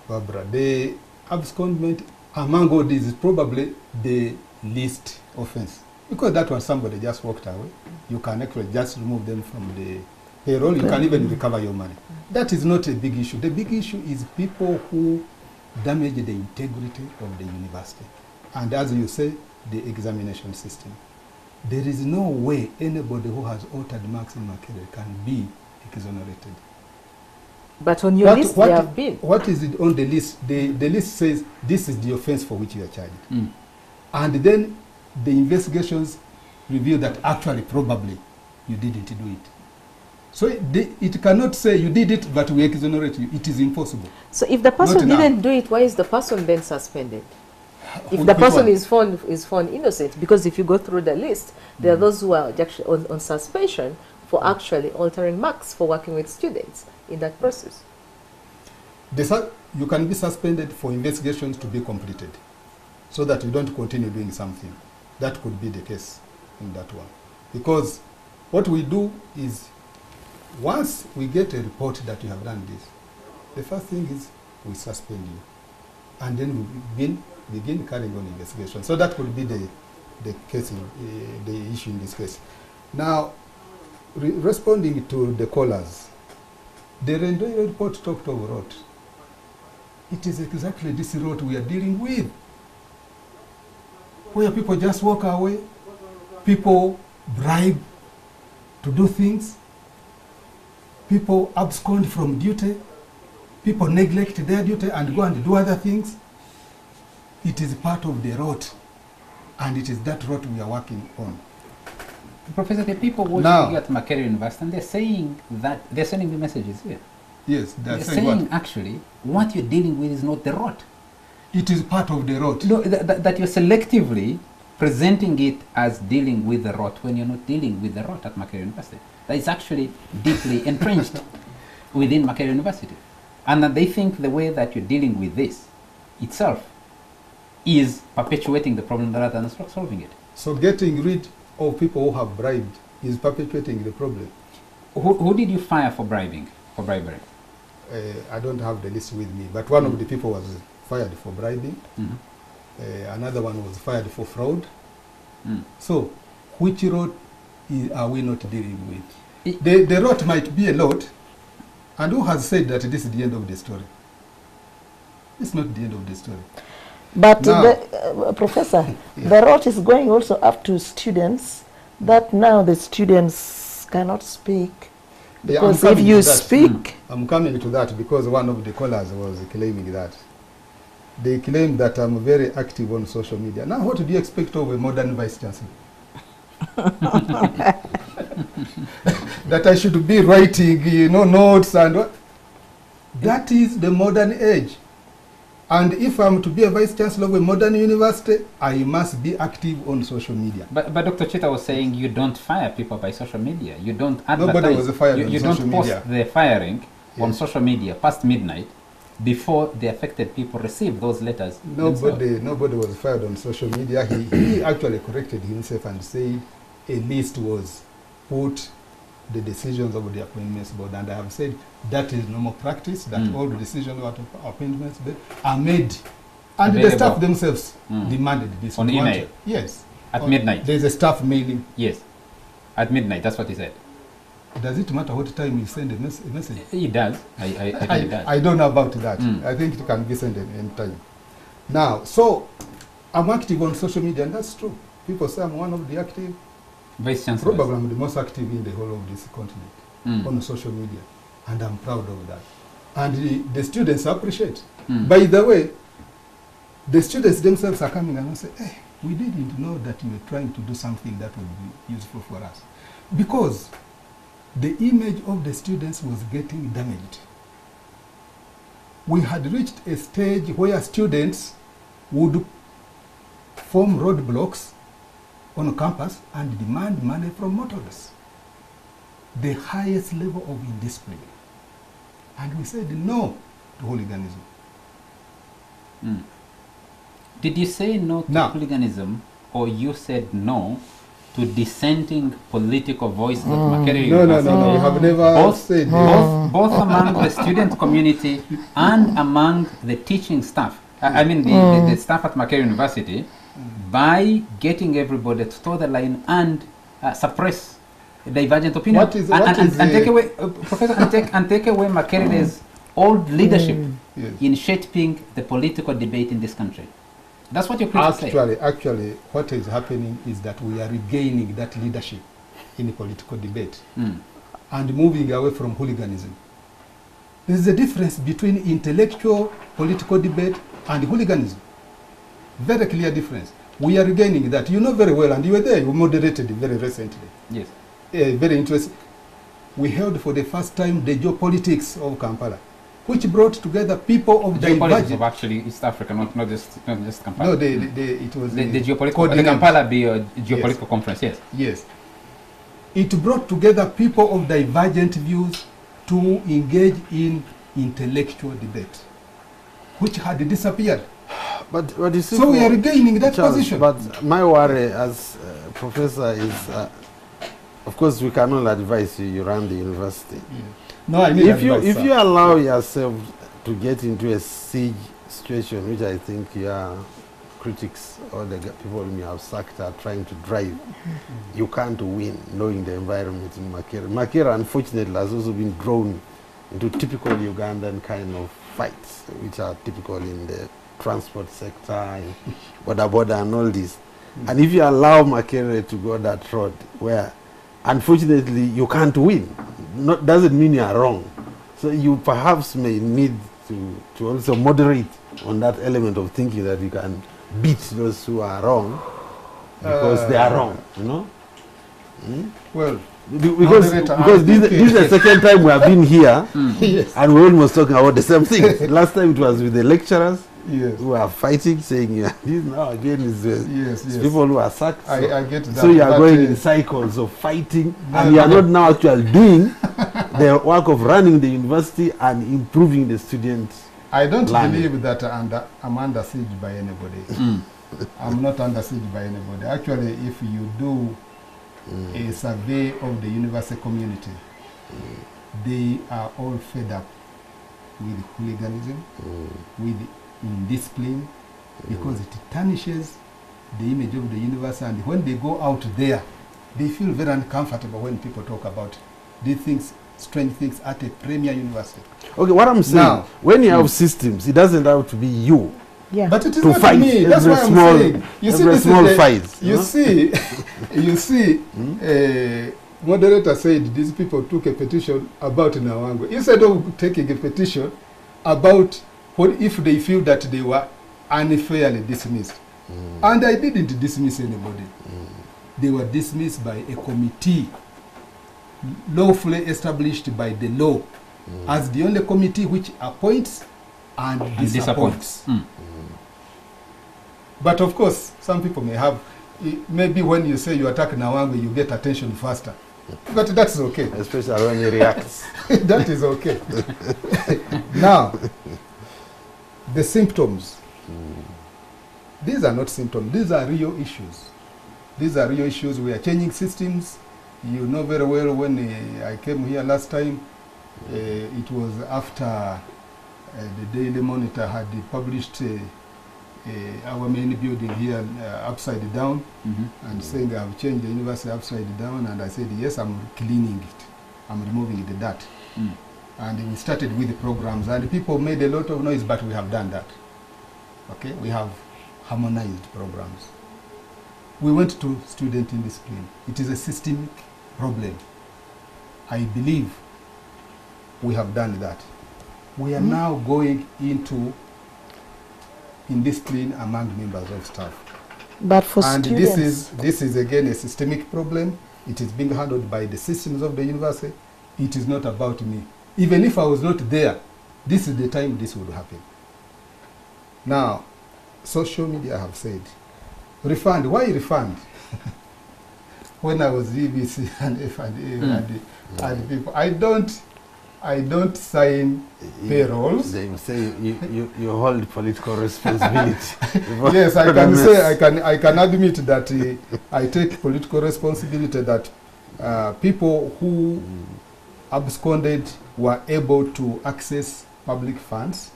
Barbara. The abscondment among all these is probably the least offense. Because that one, somebody just walked away. You can actually just remove them from the payroll. You can even recover your money. That is not a big issue. The big issue is people who damage the integrity of the university. And as you say, the examination system. There is no way anybody who has altered marks in Makerere can be exonerated. But on your list, they have been. What is it on the list? The list says this is the offense for which you are charged. And then the investigations reveal that actually, probably, you didn't do it. So it cannot say you did it, but we exonerate you. It is impossible. So if the person didn't do it, why is the person then suspended? If the person is found innocent, because if you go through the list, there are those who are actually on suspension for actually altering marks for working with students in that process. You can be suspended for investigations to be completed, so that you don't continue doing something. That could be the case in that one. Because what we do is, once we get a report that you have done this, the first thing is we suspend you. And then we begin carrying on investigation. So that could be the case, the issue in this case. Now, responding to the callers, the Rendoi report talked of rot. It is exactly this rot we are dealing with, where people just walk away, people bribe to do things, people abscond from duty, people neglect their duty and go and do other things. It is part of the rot, and it is that rot we are working on. Professor, the people watching at Makerere University, and they're saying that they're sending me messages here. Yes, they're saying actually what you're dealing with is not the rot. It is part of the rot. No, that you're selectively presenting it as dealing with the rot when you're not dealing with the rot at Makerere University. That is actually deeply entrenched within Makerere University. And that they think the way that you're dealing with this itself is perpetuating the problem rather than solving it. So getting rid of people who have bribed is perpetuating the problem. Who did you fire for bribing, for bribery? I don't have the list with me, but one of the people was fired for bribing. Another one was fired for fraud. So, which road are we not dealing with? The road might be a lot, and who has said that this is the end of the story? It's not the end of the story. But Now, Professor, the road is going also up to students, that now the students cannot speak. Yeah, I'm Because if coming you to that. speak, I'm coming to that because one of the callers was claiming that. They claim that I'm very active on social media. Now, what do you expect of a modern vice chancellor? That I should be writing, notes and what? That is the modern age. And if I'm to be a vice chancellor of a modern university, I must be active on social media. But Dr. Chita was saying you don't fire people by social media. You don't advertise. Nobody was fired you on you social don't post media. the firing on Yes. social media past midnight before the affected people receive those letters. Nobody was fired on social media. He actually corrected himself and said a list was put the decisions of the appointments board, and I have said that is normal practice, that all the decisions of the appointments board are made, and the Available. staff themselves demanded this. On email? Yes. At midnight? There's a staff mailing. Yes, at midnight. That's what he said. Does it matter what time you send a message? He does. I think he does. I don't know about that. I think it can be sent at any time. Now, so I'm active on social media, and that's true. People say I'm one of the active. Vice Chancellor. Probably I'm the most active in the whole of this continent on social media, and I'm proud of that. And the students appreciate. By the way, the students themselves are coming and say, hey, we didn't know that you were trying to do something that would be useful for us. Because the image of the students was getting damaged. We had reached a stage where students would form roadblocks on campus and demand money from motorists. The highest level of indiscipline. And we said no to hooliganism. Did you say no to hooliganism, or you said no to dissenting political voices at Makerere University? No, we have never said both among the student community and among the teaching staff. I mean the staff at Makerere University, by getting everybody to toe the line and suppress divergent opinion and take away Professor and take away Makerere's old leadership in shaping the political debate in this country. That's what you're criticizing. Actually, what is happening is that we are regaining that leadership in the political debate and moving away from hooliganism. There is a difference between intellectual political debate and hooliganism. Very clear difference. We are regaining that. You know very well, and you were there, you moderated it very recently. Yes. Very interesting. We held for the first time the geopolitics of Kampala, which brought together people of geopolitics of actually East Africa, not just Kampala. No, it was the geopolitical, the Kampala geopolitical conference. Yes. Yes. It brought together people of divergent views to engage in intellectual debate, which had disappeared. But you see, so we are regaining that position. But my worry as professor is, of course, we cannot advise you. You run the university. No, I mean, if you allow yourself to get into a siege situation, which I think your critics or the people you have sacked are trying to drive, you can't win knowing the environment in Makerere. Makerere, unfortunately, has also been drawn into typical Ugandan kind of fights, which are typical in the transport sector, border and all this. And if you allow Makerere to go that road where, unfortunately, you can't win, doesn't mean you are wrong. So you perhaps may need to also moderate on that element of thinking that you can beat those who are wrong because they are wrong, you know? Well, because this is the second time we have been here and we're almost talking about the same thing. Last time it was with the lecturers who are fighting, saying this now again is people who are sacked. So, I get that. So you are going in cycles of fighting and you are not now actually doing the work of running the university and improving the students. I don't believe that I'm under siege by anybody. I'm not under siege by anybody. Actually, if you do a survey of the university community, they are all fed up with hooliganism, with indiscipline, because it tarnishes the image of the university, and when they go out there, they feel very uncomfortable when people talk about these things, strange things at a premier university. Okay, what I'm saying, Now, when you have systems, it doesn't have to be you. Yeah. but it is To not fight me. That's every why I'm small- saying. You see, every this small is fight, You huh? see, you see. Moderator said these people took a petition about Nawango. Instead of taking a petition about what if they feel that they were unfairly dismissed. And I didn't dismiss anybody. They were dismissed by a committee lawfully established by the law as the only committee which appoints and disappoints. But of course, some people may have, maybe when you say you attack Nawango, you get attention faster. But that's okay. Especially when he reacts. That is okay. Now, the symptoms. These are not symptoms. These are real issues. These are real issues. We are changing systems. You know very well when I came here last time, it was after the Daily Monitor had published our main building here upside down, and saying I've changed the university upside down, and I said, yes, I'm cleaning it. I'm removing the dirt. And we started with the programs, and people made a lot of noise, but we have done that. Okay, we have harmonized programs. We went to student indiscipline. It is a systemic problem. I believe we have done that. We are now going into indiscipline among members of staff. But for And students, this is again a systemic problem. It is being handled by the systems of the university. It is not about me. Even if I was not there, this is the time this would happen. Now, social media have said, refund. Why refund? When I was BBC and F&A and people, I don't sign payrolls. They say you hold political responsibility. Yes, I can say I can admit that I take political responsibility that people who absconded were able to access public funds,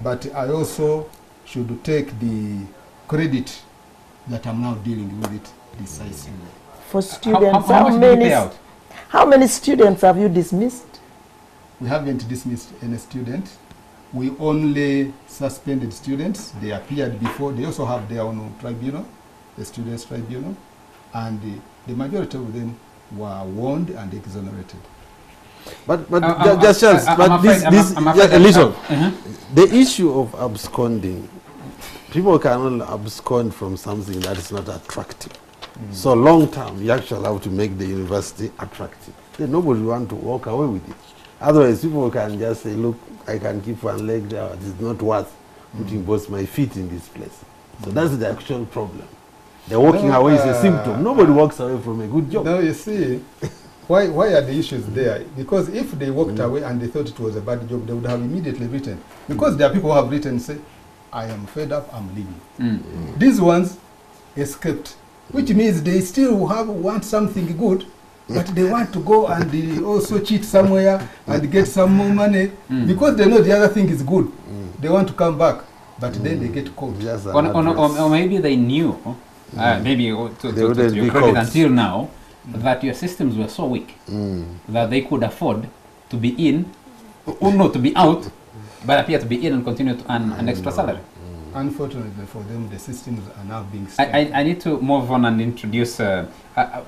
but I also should take the credit that I'm now dealing with it decisively. for students, how much did you pay out? how many students have you dismissed? We haven't dismissed any student. We only suspended students. They appeared before. They also have their own tribunal, the students' tribunal, and the majority of them were warned and exonerated. But I'm just but afraid- this I'm afraid- just a little. Uh-huh. The issue of absconding, people can only abscond from something that is not attractive. So long term, you actually have to make the university attractive. Then nobody want to walk away with it. Otherwise, people can just say, look, I can keep one leg there. It's not worth putting both my feet in this place. So that's the actual problem. The walking away is a symptom. Nobody walks away from a good job. Now you see, why are the issues there? Because if they walked away and they thought it was a bad job, they would have immediately written. Because there are people who have written and say, I am fed up, I'm leaving. These ones escaped, which means they still want something good, but they want to go and they also cheat somewhere and get some more money because they know the other thing is good. They want to come back, but then they get caught. Just an Or maybe they knew, maybe to They wouldn't your be credit caught. until now, that your systems were so weak that they could afford to be in, or not to be out, but appear to be in and continue to earn an extra salary. Unfortunately for them, the systems are now being I need to move on and introduce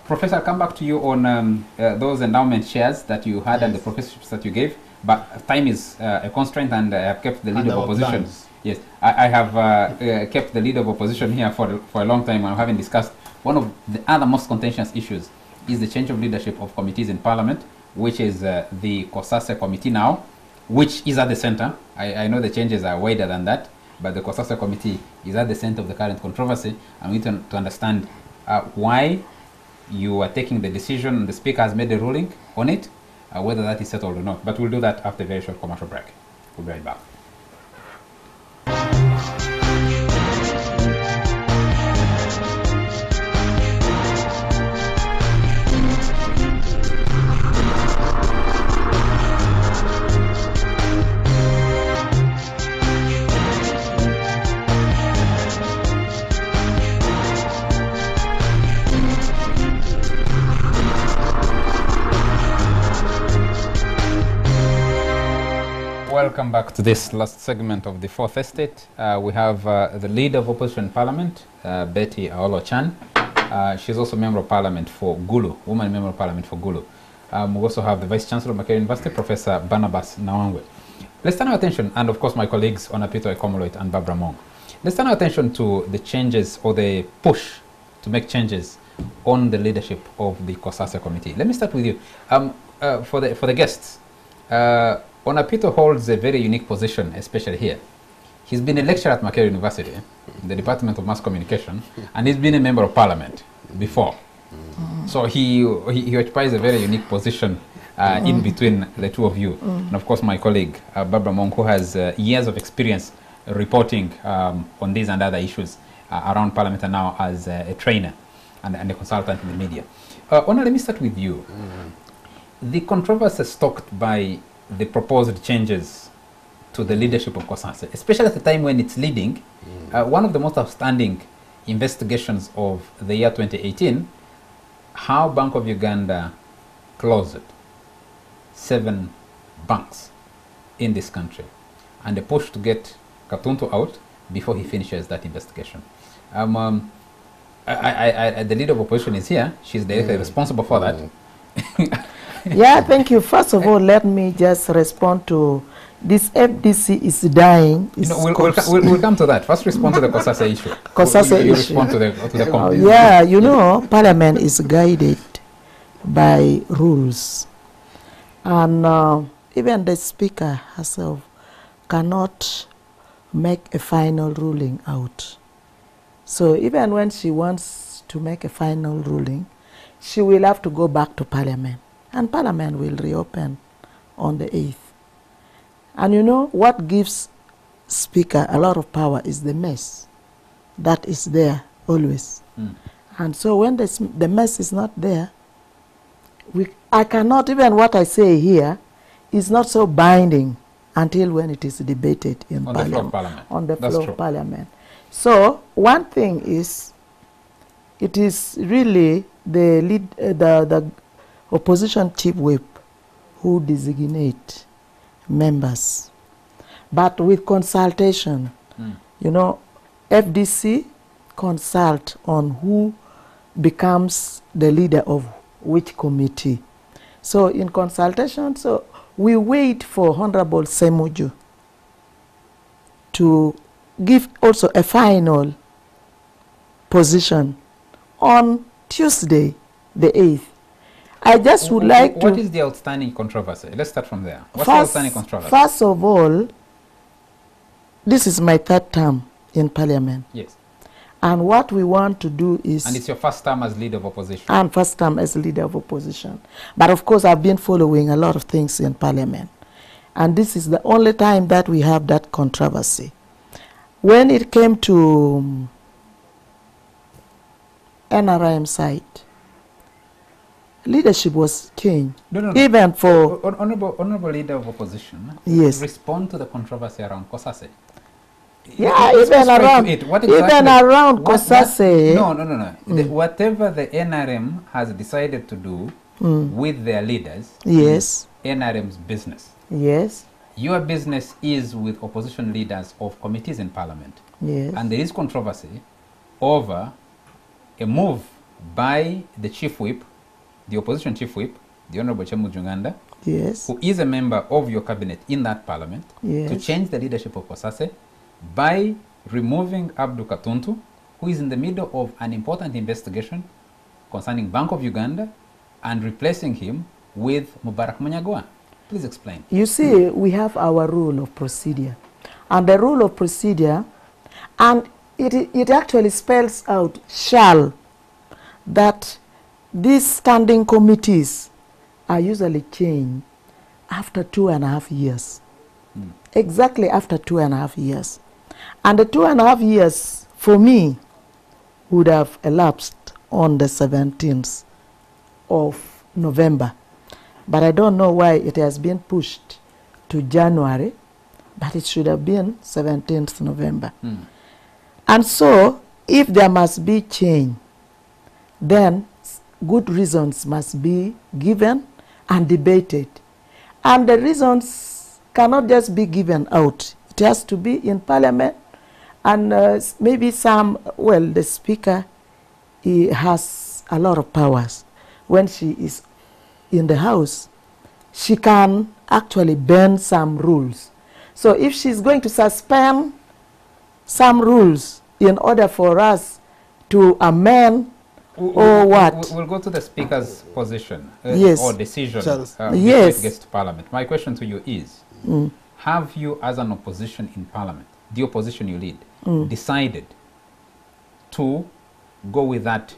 Professor. I'll come back to you on those endowment shares that you had and the professorships that you gave. But time is a constraint, and I have kept the lead of opposition. Yes, I have kept the lead of opposition here for a long time, and having discussed one of the other most contentious issues is the change of leadership of committees in Parliament, which is the COSASE committee now, which is at the center. I know the changes are wider than that, but the COSASE committee is at the center of the current controversy, and we need to understand why you are taking the decision, and the Speaker has made a ruling on it, whether that is settled or not. But we'll do that after a very short commercial break. We'll be right back. welcome back to this last segment of the Fourth Estate. We have the Leader of Opposition in Parliament, Betty Aolo-Chan. She's also Member of Parliament for Gulu, Woman Member of Parliament for Gulu. We also have the Vice Chancellor of Makerere University, Professor Barnabas Nawangwe. Let's turn our attention, and of course my colleagues Onapito Ekomoloit and Barbara Mong. Let's turn our attention to the changes or the push to make changes on the leadership of the COSASE committee. Let me start with you. For the guests, Onapito holds a very unique position, especially here. He's been a lecturer at Makerere University, in the Department of Mass Communication, and he's been a Member of Parliament before. So he occupies a very unique position in between the two of you. And of course my colleague, Barbara Mong, who has years of experience reporting on these and other issues around Parliament, and now as a trainer and a consultant in the media. Ona, let me start with you. The controversy stoked by the proposed changes to the leadership of COSASE, especially at the time when it's leading one of the most outstanding investigations of the year 2018, how Bank of Uganda closed 7 banks in this country, and the push to get Katuntu out before he finishes that investigation. The Leader of Opposition is here. She's directly responsible for that. Yeah, thank you. First of all, let me just respond to this. FDC is dying. We'll come to that. First, respond to the COSASE issue. COSASE you issue. Respond to the comment. Yeah, you know, Parliament is guided by rules, and even the Speaker herself cannot make a final ruling out. So even when she wants to make a final ruling, she will have to go back to Parliament, and Parliament will reopen on the 8th. And you know what gives Speaker a lot of power is the mess that is there always. And so when the mess is not there, I cannot, even what I say here is not so binding until when it is debated in on Parliament, the floor of Parliament. on the floor of Parliament. So one thing is, it is really the opposition chief whip who designate members, but with consultation. You know, FDC consult on who becomes the leader of which committee. So in consultation, so we wait for Honorable Semuju to give also a final position on Tuesday, the 8th. I just would like to... What is the outstanding controversy? Let's start from there. What's the outstanding controversy? First of all, this is my 3rd term in Parliament. Yes. And what we want to do is... And it's your first time as Leader of Opposition. And first time as Leader of Opposition. But of course, I've been following a lot of things in Parliament. And this is the only time that we have that controversy. When it came to NRM side, leadership was changed. No. Even for... Honorable Leader of Opposition, yes, respond to the controversy around COSASE. Yeah, even around COSASE. No. Whatever the NRM has decided to do with their leaders, yes, NRM's business. Yes. Your business is with opposition leaders of committees in Parliament. Yes. And there is controversy over a move by the Chief Whip, the opposition Chief Whip, the Honorable Chemu Junganda, yes, who is a member of your cabinet in that Parliament, yes, to change the leadership of COSASE by removing Abdu Katuntu, who is in the middle of an important investigation concerning Bank of Uganda, and replacing him with Mubarak Munyagwa. Please explain. You see, we have our rule of procedure. And the rule of procedure, and it actually spells out, shall, that these standing committees are usually changed after 2.5 years. Exactly after 2.5 years. And the 2.5 years, for me, would have elapsed on the 17th of November. But I don't know why it has been pushed to January, but it should have been 17th November. And so, if there must be change, then good reasons must be given and debated. And the reasons cannot just be given out. It has to be in Parliament, and maybe the Speaker, he has a lot of powers. When she is in the House, she can actually bend some rules. So if she's going to suspend some rules in order for us to amend what? We'll go to the Speaker's position yes. or decision before it gets to Parliament. My question to you is, have you as an opposition in Parliament, the opposition you lead, decided to go with that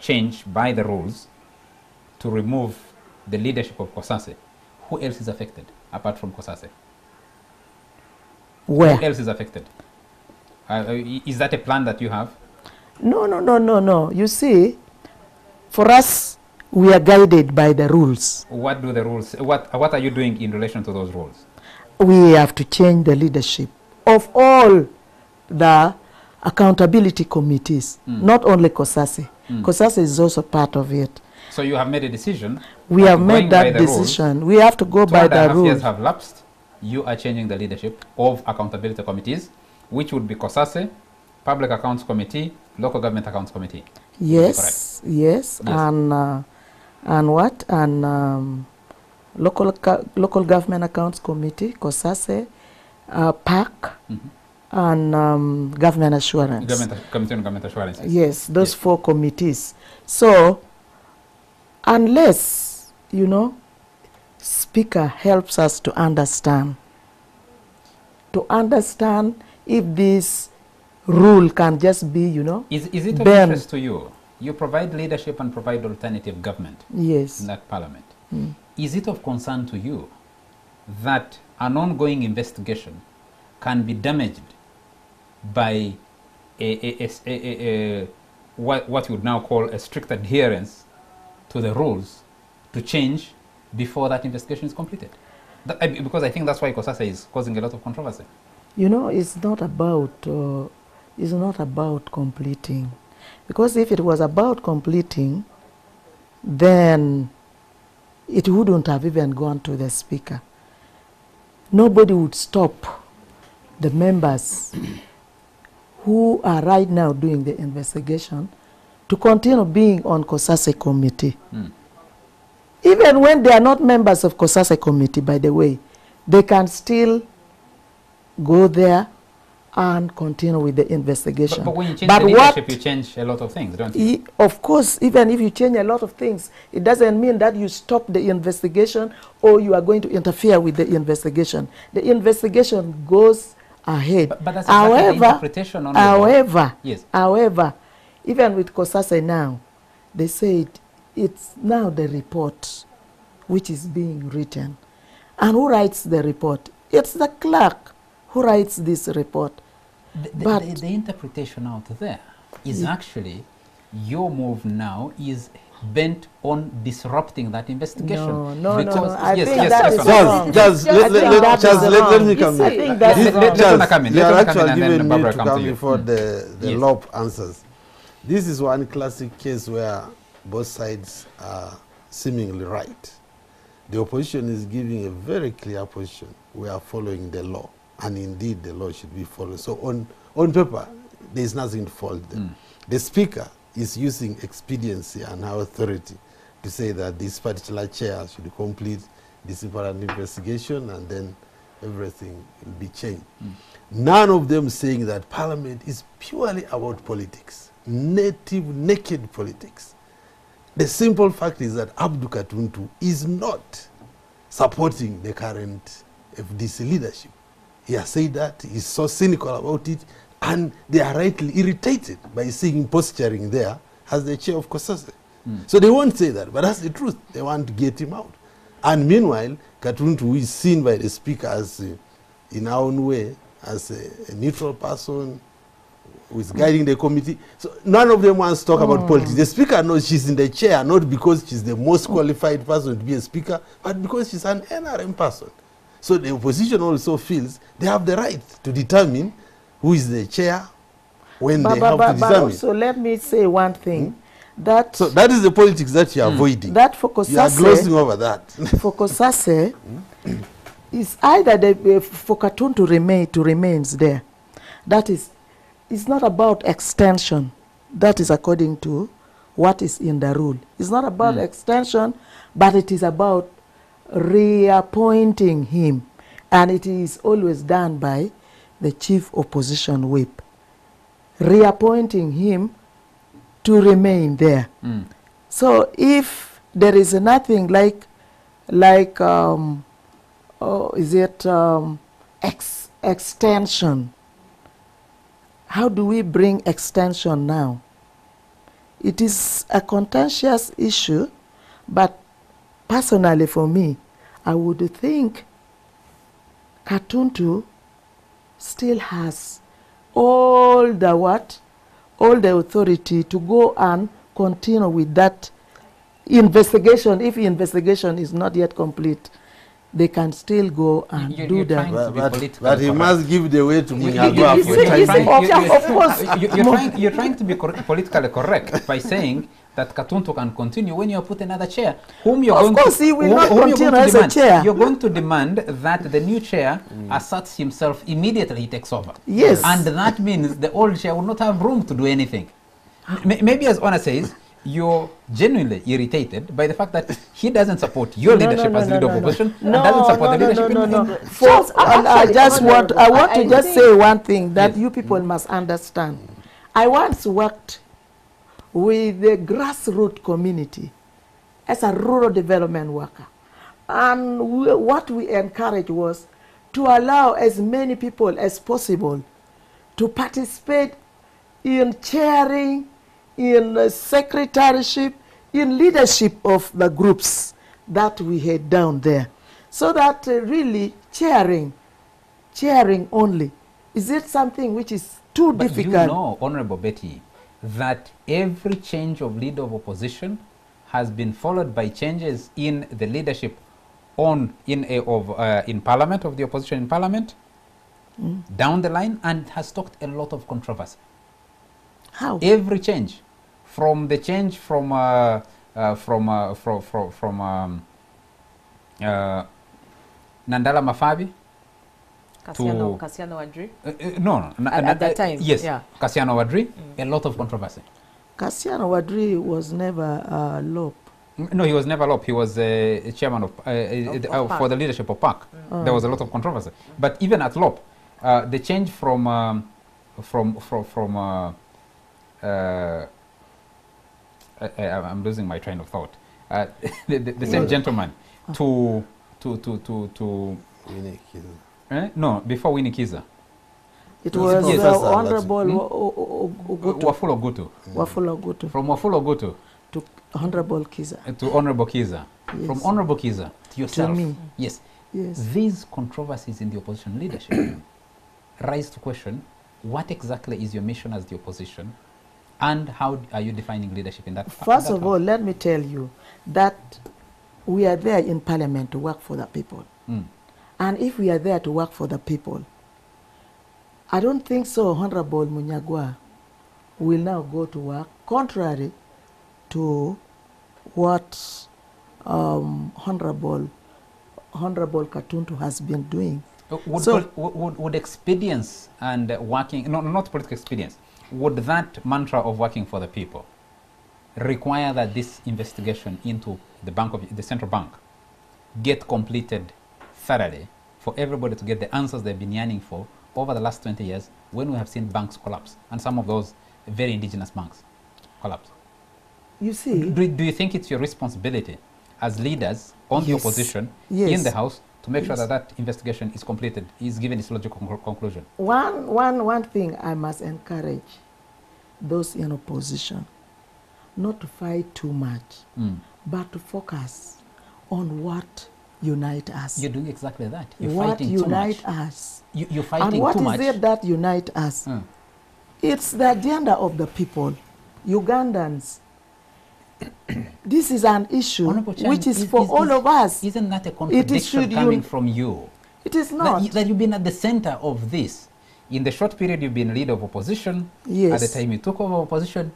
change by the rules to remove the leadership of COSASE? Who else is affected apart from COSASE? Where? Who else is affected? Is that a plan that you have? No. You see, for us, we are guided by the rules. What do the rules, what are you doing in relation to those rules? We have to change the leadership of all the accountability committees, not only COSASE. COSASE is also part of it. So you have made a decision. We have made that decision. We have to go by the rules. 2.5 years have lapsed. You are changing the leadership of accountability committees, which would be COSASE, Public Accounts Committee, Local Government Accounts Committee. Yes. And what? And Local Government Accounts Committee, COSASE, PAC, and Government Assurance. Committee on Government Assurance. Yes, those 4 committees. So, unless, Speaker helps us to understand if this rule can just be, Is it of interest to you? You provide leadership and provide alternative government. Yes. In that Parliament. Is it of concern to you that an ongoing investigation can be damaged by what you would now call a strict adherence to the rules to change before that investigation is completed? Because I think that's why COSASE is causing a lot of controversy. It's not about completing. Because if it was about completing, then it wouldn't have even gone to the Speaker. Nobody would stop the members who are right now doing the investigation to continue being on COSASE committee. Even when they are not members of COSASE committee, by the way, they can still go there and continue with the investigation. But when you change the leadership, you change a lot of things, don't you? Of course, even if you change a lot of things, it doesn't mean that you stop the investigation or you are going to interfere with the investigation. The investigation goes ahead. But that's exactly the interpretation on however, even with COSASE now, they say it's now the report which is being written. And who writes the report? It's the clerk who writes this report. The interpretation out there is actually your move now is bent on disrupting that investigation. No. I think that is wrong. Let me come in. Let You are me actually giving me to come come to you. before the law answers. This is one classic case where both sides are seemingly right. The opposition is giving a very clear position. We are following the law, and indeed the law should be followed. So on paper, there is nothing to fault them. The Speaker is using expediency and her authority to say that this particular chair should complete disciplinary investigation and then everything will be changed. None of them saying that Parliament is purely about politics, naked politics. The simple fact is that Abdul Katuntu is not supporting the current FDC leadership. He has said that, he's so cynical about it, and they are rightly irritated by seeing him posturing there as the chair of COSASE. So they won't say that, but that's the truth. They want to get him out. And meanwhile, Katuntu, who is seen by the Speaker as, in our own way, as a neutral person who is guiding the committee. So none of them wants to talk about politics. The Speaker knows she's in the chair, not because she's the most qualified person to be a Speaker, but because she's an NRM person. So the opposition also feels they have the right to determine who is the chair when they have to determine. But also, let me say one thing. So that is the politics that you are avoiding. That for COSASE, you are glossing over that. For COSASE, it's either for Katuntu remains there. That is, it's not about extension. That is according to what is in the rule. It's not about extension, but it is about reappointing him. And it is always done by the chief opposition whip. Reappointing him to remain there. So if there is nothing extension, how do we bring extension now? It is a contentious issue, but personally for me, I would think Katuntu still has all the authority to go and continue with that investigation. If the investigation is not yet complete, they can still go and do that. But he must give the way to Munyagwa. You're trying to be politically correct by saying that Katuntu can continue when you put another chair. Whom you're of course, he will not continue as a chair. You're going to demand that the new chair asserts himself immediately he takes over. Yes. And that means the old chair will not have room to do anything. Maybe as Ona says, you're genuinely irritated by the fact that he doesn't support your leadership as leader of opposition and doesn't support the leadership in I want to just say one thing that you people must understand. I once worked with the grassroots community as a rural development worker. And what we encouraged was to allow as many people as possible to participate in chairing, in secretaryship, in leadership of the groups that we had down there. So that really chairing only, is it something which is too difficult? You know, Honorable Betty, that every change of leader of opposition has been followed by changes in the leadership in parliament, of the opposition in parliament, down the line, and has stoked a lot of controversy. How? Every change, from the change from Nandala Mafabi Kassiano Wadri? no, at that time, yes, yeah. Kassiano Wadri, a lot of controversy. Kassiano Wadri was never LOP. No, he was never LOP. He was a chairman of for the leadership of PAC. There was a lot of controversy. But even at LOP, the change from I'm losing my train of thought. The same gentleman to Winnie Kiza. no, before Winnie Kiza. It was Honorable Wafula Ogutu. Wafula Ogutu. From Wafula Ogutu to Honorable Kiza. to Honorable Kiza. Yes. From Honorable Kiza to yourself. To me. Yes. Yes. These controversies in the opposition leadership rise to question what exactly is your mission as the opposition, and how are you defining leadership in that? First of all, let me tell you that we are there in Parliament to work for the people. And if we are there to work for the people, I don't think so Honorable Munyagwa will now go to work contrary to what Honorable Katuntu has been doing. Would expedience and working, no, not political expedience, would that mantra of working for the people require that this investigation into the central bank get completed thoroughly for everybody to get the answers they've been yearning for over the last 20 years when we have seen banks collapse, and some of those very indigenous banks collapse? You see, do you think it's your responsibility as leaders on the opposition in the House to make sure that that investigation is completed, is given its logical conclusion? One thing I must encourage those in opposition, not to fight too much, but to focus on what unite us. You're doing exactly that. You're what fighting unite too much. us. You're fighting and what too much. is it that unite us? It's the agenda of the people, Ugandans. This is an issue which is for all of us. Isn't that a contradiction coming from you? It is not. That you've been at the center of this. In the short period you've been leader of opposition, yes. At the time you took over opposition,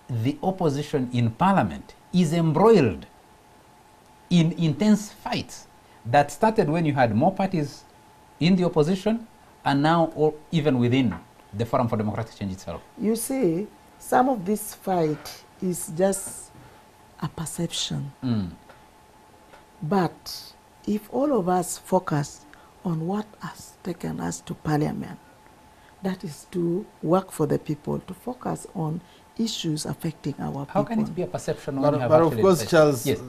the opposition in parliament is embroiled in intense fights. that started when you had more parties in the opposition and now or even within the Forum for Democratic Change itself? You see, some of this fight is just a perception. But if all of us focus on what has taken us to parliament, that is to work for the people, to focus on issues affecting our people. How can it be a perception when But, you have but of actually course, said- Charles, Yes.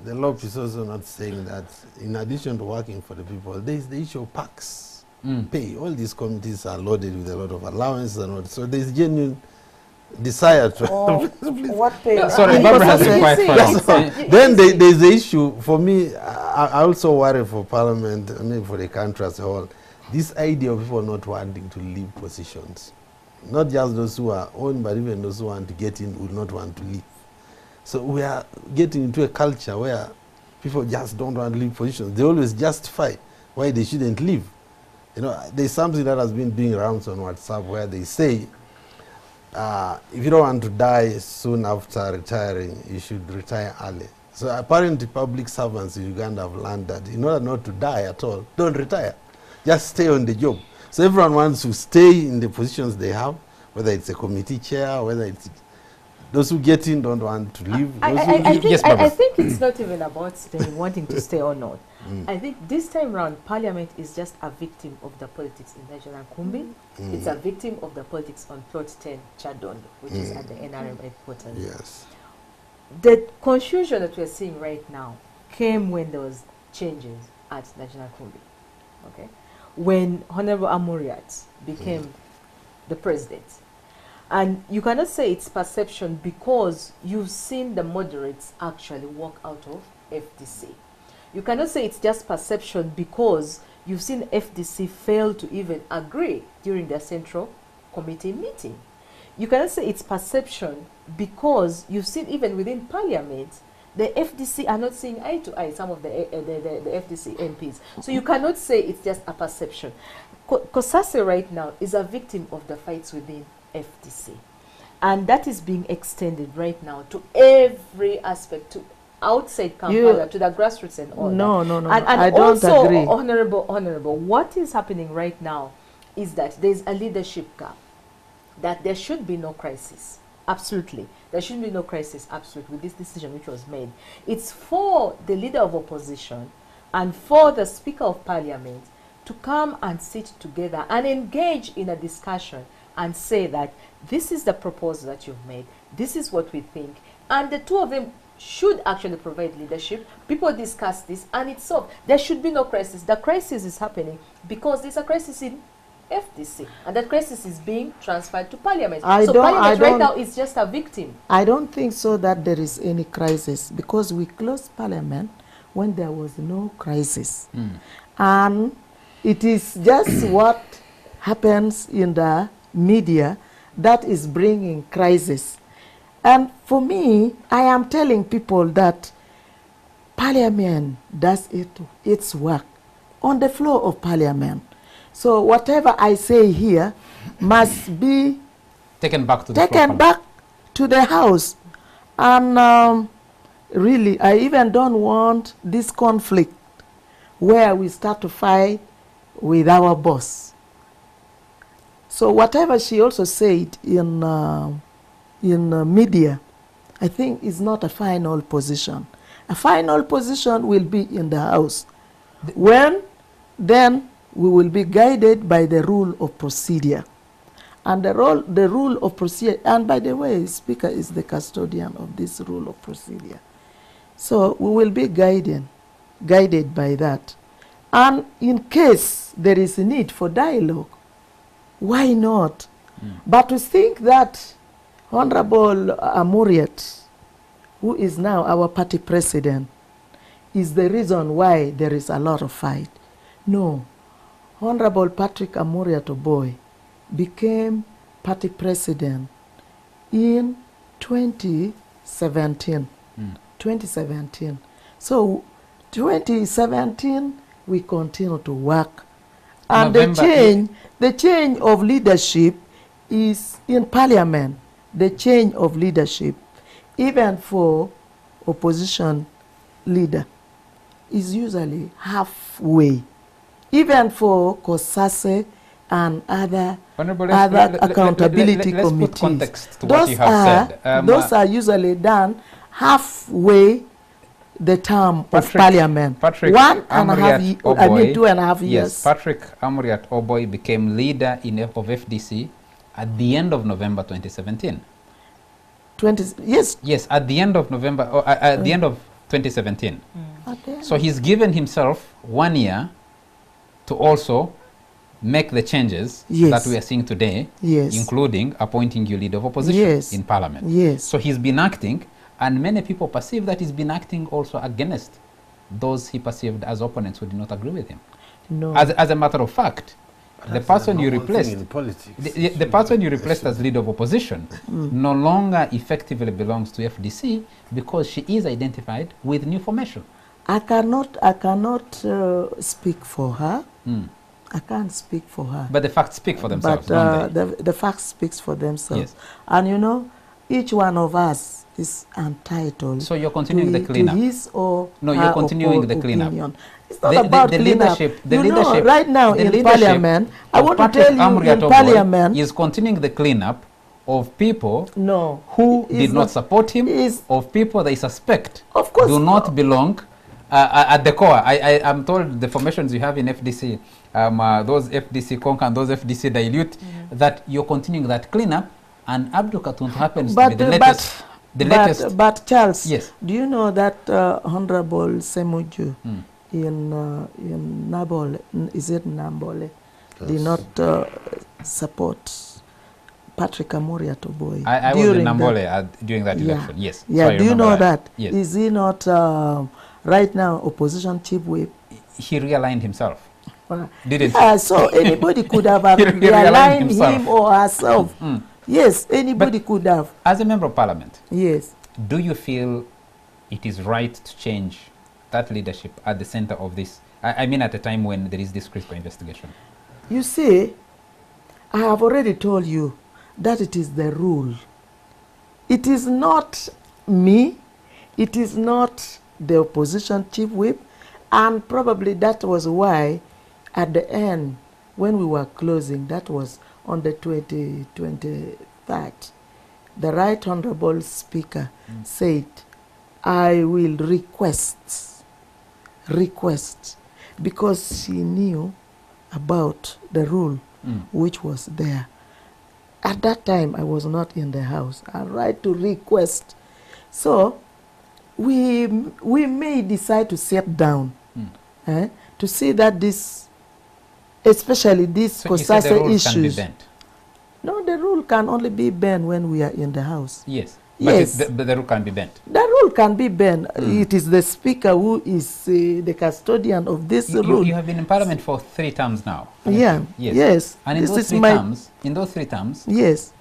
the law is also not saying that in addition to working for the people, there is the issue of PACs, pay. All these committees are loaded with a lot of allowances and all. So there is genuine desire to What pay? Sorry, Barbara has been quiet for That's us. all. Then there is the issue, for me, I also worry for Parliament, I mean for the country as a whole, this idea of people not wanting to leave positions. Not just those who are owned, but even those who want to get in will not want to leave. So we are getting into a culture where people just don't want to leave positions. They always justify why they shouldn't leave. You know, there's something that has been doing rounds on WhatsApp where they say, if you don't want to die soon after retiring, you should retire early. So apparently public servants in Uganda have learned that in order not to die at all, don't retire. Just stay on the job. So everyone wants to stay in the positions they have, whether it's a committee chair, whether it's those who get in don't want to leave. I think it's not even about staying, wanting to stay or not. I think this time round, Parliament is just a victim of the politics in National Kumbi. It's a victim of the politics on Plot 10, Chadon, which is at the NRM headquarters. Yes. The confusion that we're seeing right now came when there was changes at National Kumbi. Okay, when Honorable Amuriat became the president. And you cannot say it's perception because you've seen the moderates actually walk out of FDC. You cannot say it's just perception because you've seen FDC fail to even agree during their central committee meeting. You cannot say it's perception because you've seen even within parliament, the FDC are not seeing eye to eye, some of the FDC MPs. So you cannot say it's just a perception. COSASE right now is a victim of the fights within FDC. And that is being extended right now to every aspect, to outside Kampala, to the grassroots and all No, that. no, no, And I don't also, agree. Honorable, what is happening right now is that there's a leadership gap, that there should be no crisis. Absolutely. There should be no crisis, absolutely, with this decision which was made. It's for the leader of opposition and for the Speaker of Parliament to come and sit together and engage in a discussion and say that this is the proposal that you've made, this is what we think, and the two of them should actually provide leadership. People discuss this and it's solved. There should be no crisis. The crisis is happening because there's a crisis in FDC, and that crisis is being transferred to Parliament. So Parliament right now is just a victim. I don't think so that there is any crisis because we closed Parliament when there was no crisis. And it is just what happens in the media that is bringing crisis. And for me, I am telling people that Parliament does its work on the floor of Parliament. So whatever I say here must be taken back to the House. And really, I even don't want this conflict where we start to fight with our boss. So whatever she also said in media, I think is not a final position. A final position will be in the House. Then we will be guided by the rule of procedure. And the rule of procedure, and by the way, Speaker is the custodian of this rule of procedure. So we will be guided by that. And in case there is a need for dialogue, why not? But to think that Honorable Amuriat, who is now our party president, is the reason why there is a lot of fight. No. Honorable Patrick Amuriat Oboy became party president in 2017. 2017. So 2017 we continue to work. And the change of leadership is in Parliament. The change of leadership, even for opposition leader. is usually halfway, even for COSASE and other accountability let's committees. put context to what you have said. Those are usually done halfway the term of Parliament. Patrick 1.5 2.5 years. Yes, Patrick Amuriat Oboy became leader of FDC at the end of November 2017. Yes, at the end of November, or at the end of 2017. So he's given himself 1 year to also make the changes that we are seeing today, including appointing you leader of opposition in Parliament. So he's been acting, and many people perceive that he's been acting also against those he perceived as opponents who did not agree with him. No. As a matter of fact, the person you replaced, the person you replaced as leader of opposition no longer effectively belongs to FDC because she is identified with new formation. I cannot speak for her. I can't speak for her. But the facts speak for themselves, but don't they? the facts speaks for themselves. And you know, each one of us is entitled. So you're continuing the cleanup. To his or no, you're continuing the cleanup. It's not about the cleanup. leadership. You know, right now in Parliament, I want to tell you, in Parliament is continuing the cleanup of people who did not support him, of people they suspect do not belong at the core. I'm told the formations you have in FDC, those FDC conquer and those FDC dilute, that you're continuing that cleanup, and Abdul Katuntu happens to be the latest. But Charles, do you know that Honorable Semuju in Nabole, is it Nambole, did not support Patrick Amuriat Oboy. I was in Nambole during that election, yes. Yeah, so do you know that? Yes. Is he not right now opposition chief whip? He realigned himself. Didn't so anybody could have realigned him or herself. Yes, anybody could have. As a member of Parliament, do you feel it is right to change that leadership at the center of this? I mean, at a time when there is this CRISPR investigation. You see, I have already told you that it is the rule. It is not me. It is not the opposition chief whip. And probably that was why at the end, when we were closing, that was on the 23rd, the Right Honorable Speaker said, I will request, because she knew about the rule which was there. At that time, I was not in the house. I right to request. So we may decide to sit down to see that this, especially these COSASE issues. No, the rule can only be bent when we are in the house. Yes. But the rule can be bent. The rule can be bent. It is the speaker who is the custodian of this rule. You have been in Parliament for 3 terms now. Yes. And in those 3 terms,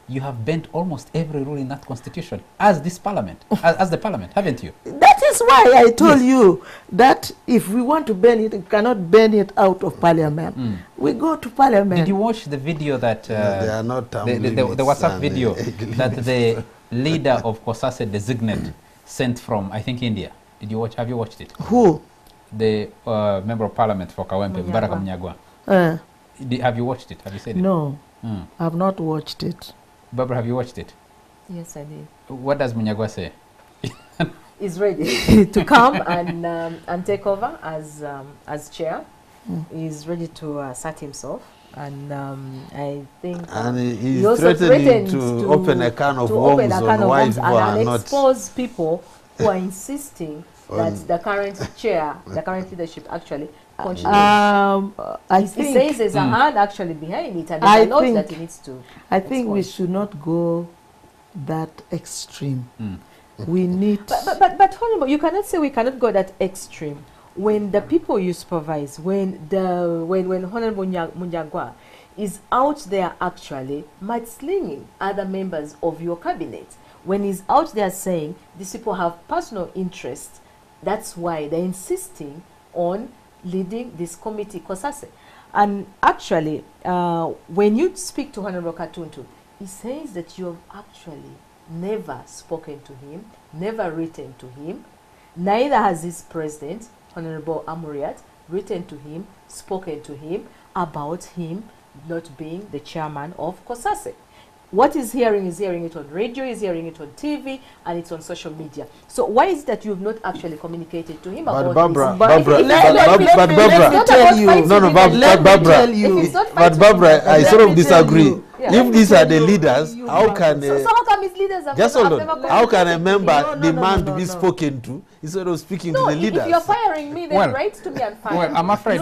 you have bent almost every rule in that constitution as this Parliament, as the Parliament, haven't you? That is why I told you that if we want to ban it, we cannot ban it out of Parliament. We go to Parliament. Did you watch the video that they are not the WhatsApp video that the leader of COSASE designate sent from, I think, India? Did you watch? Have you watched it? Who? The member of Parliament for Kawempe, Baraka Munyagwa. Have you watched it? Have you seen it? No, I have not watched it. Barbara, have you watched it? Yes, I did. What does Munyagwa say? He's ready to come and take over as chair. He's ready to assert himself. And I think he's threatening to open a can of worms on why people are not expose people who are insisting that the current chair, the current leadership actually continues. He says there's a hand actually behind it, and there's a lot that he needs to. I think we should not go that extreme. We need. But Honorable, you cannot say we cannot go that extreme. When the people you supervise, when Honorable Munyagwa is out there actually mudslinging other members of your cabinet, when he's out there saying these people have personal interests, that's why they're insisting on leading this committee, COSASE. And actually, when you speak to Honorable Katuntu, he says that you have actually never spoken to him, never written to him, neither has his president, Honorable Amuriat, written to him, spoken to him about him not being the chairman of COSASE. What he's hearing is hearing it on radio, he's hearing it on TV, and it's on social media. So why is it that you've not actually communicated to him But about Barbara, this? Barbara, Let me tell you. no, No, Barbara, I sort of disagree. Yeah. If these are the leaders, how can So how come his leaders have just never, hold have on? never How can a communicated? member demand to be spoken to instead of speaking to the If leaders? you're firing me, then Well, write to me and fire Well, me. I'm afraid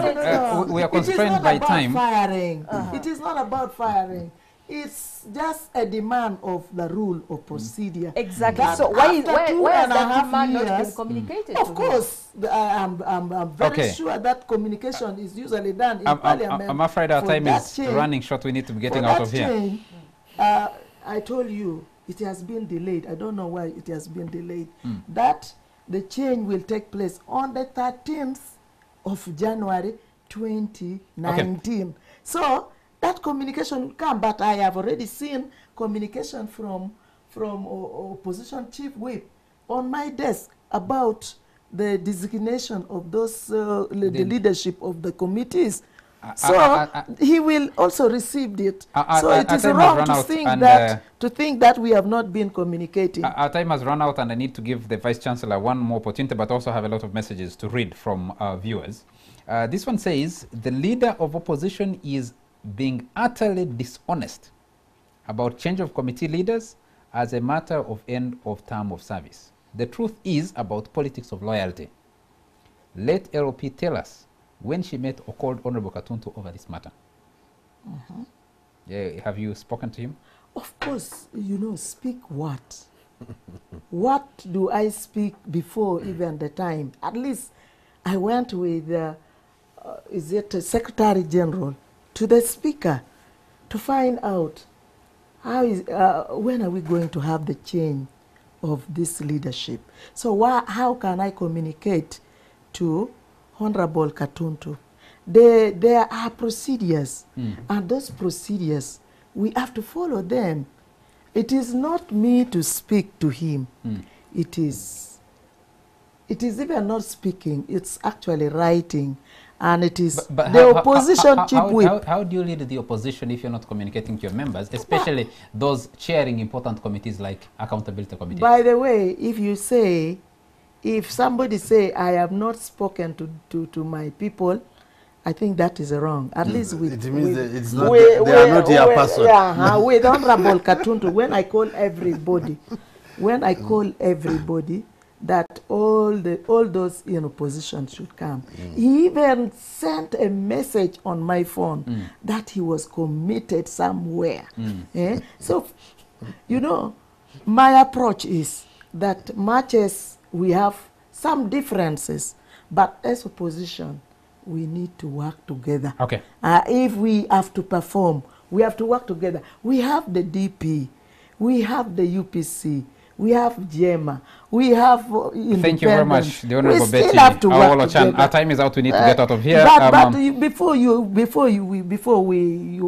we are constrained by time. Firing. It is not about firing. It's just a demand of the rule of procedure. Exactly. That So why after two has and a that half demand not been years, communicated to Of him? course, I'm very Okay. sure that communication is usually done in I'm Parliament. afraid our for time that is change. running short. We need to be getting For out that of here. change, I told you it has been delayed. I don't know why it has been delayed. That the change will take place on the 13th of January 2019. So that communication will come, but I have already seen communication from opposition chief whip on my desk about the designation of those the leadership of the committees. So he will also receive it. So it is wrong to think that we have not been communicating. Our time has run out, and I need to give the Vice Chancellor one more opportunity, but also have a lot of messages to read from our viewers. This one says, the leader of opposition is being utterly dishonest about change of committee leaders as a matter of end of term of service. The truth is about politics of loyalty. Let LP tell us when she met or called Honorable Katuntu over this matter. Yeah, have you spoken to him? Of course, you know, speak what? What do I speak before even the time? At least I went with, is it Secretary General, to the Speaker to find out how is, when are we going to have the change of this leadership. So how can I communicate to Honorable Katuntu? There are procedures, and those procedures, we have to follow them. It is not me to speak to him. It is even not speaking, it's actually writing. And it is the opposition chief whip. How do you lead the opposition if you're not communicating to your members, especially those chairing important committees like accountability committee? By the way, if somebody say I have not spoken to my people, I think that is wrong. At least with it means that it's not they are not your person. Yeah, with Honorable Katuntu, when I call everybody, that all those in opposition should come. He even sent a message on my phone that he was committed somewhere. So, you know, my approach is that much as we have some differences, but as opposition, we need to work together. Okay. If we have to perform, we have to work together. We have the DP, we have the UPC, we have JEMA, we have Thank you very much, the Honorable Betty. Our time is out. We need to get out of here. But before you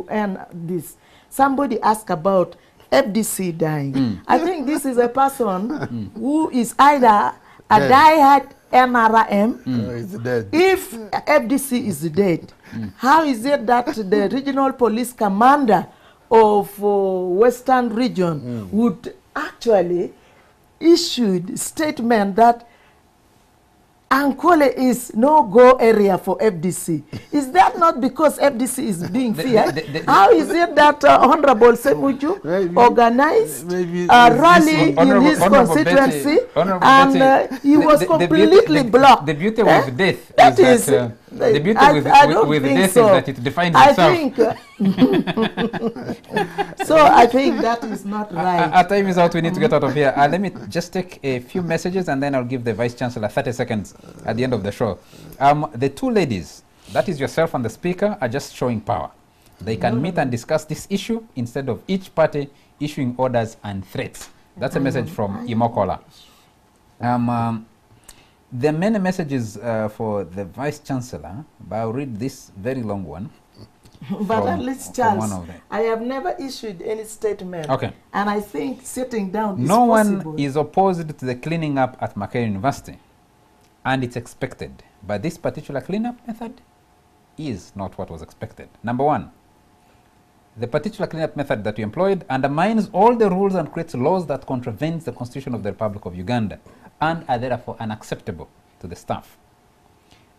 end this, somebody asked about FDC dying. I think this is a person who is either a diehard NRM. If FDC is dead, how is it that the regional police commander of Western region would actually issued statement that Ankole is no-go area for FDC? Is that not because FDC is being feared? How is it that Honorable Semuju organized a rally in his constituency and he was completely blocked? The beauty with death is that the beauty with death is that it defines itself. So I think that is not right. Our time is out. We need to get out of here. Let me just take a few messages and then I'll give the Vice Chancellor 30 seconds at the end of the show. The two ladies, that is yourself and the Speaker, are just showing power. They can meet and discuss this issue instead of each party issuing orders and threats. That's a message from Imokola. There are many messages for the Vice Chancellor, but I'll read this very long one. But at least, Charles, I have never issued any statement. Okay. And I think sitting down is possible. No one is opposed to the cleaning up at MUK University, and it's expected. But this particular cleanup method is not what was expected. Number one, the particular cleanup method that you employed undermines all the rules and creates laws that contravenes the Constitution of the Republic of Uganda and are therefore unacceptable to the staff.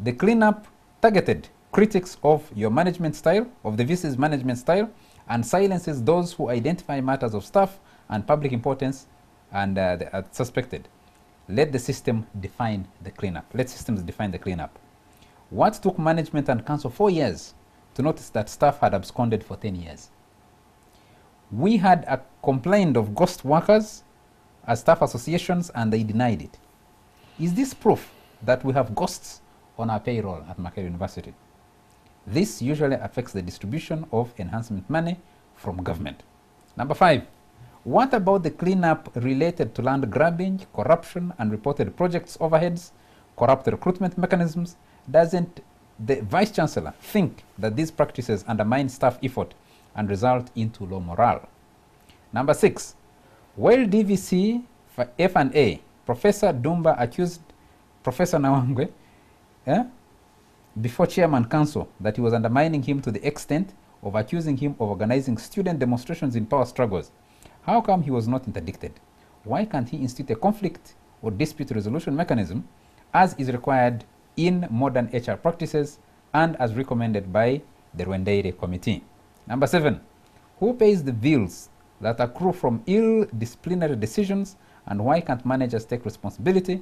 The cleanup targeted critics of your management style, of the VC's management style, and silences those who identify matters of staff and public importance and are suspected. Let the system define the cleanup. Let systems define the cleanup. What took management and council 4 years to notice that staff had absconded for 10 years? We had complained of ghost workers as staff associations and they denied it. Is this proof that we have ghosts on our payroll at Makerere University? This usually affects the distribution of enhancement money from government. Number 5, what about the cleanup related to land grabbing, corruption, and reported projects overheads, corrupt recruitment mechanisms? Doesn't the Vice Chancellor think that these practices undermine staff effort and result into low morale? Number 6, while DVC F&A, Professor Dumba accused Professor Nawangwe before Chairman Council that he was undermining him to the extent of accusing him of organizing student demonstrations in power struggles. How come he was not interdicted? Why can't he institute a conflict or dispute resolution mechanism as is required in modern HR practices and as recommended by the Rwendeire Committee? Number 7, who pays the bills that accrue from ill disciplinary decisions, and why can't managers take responsibility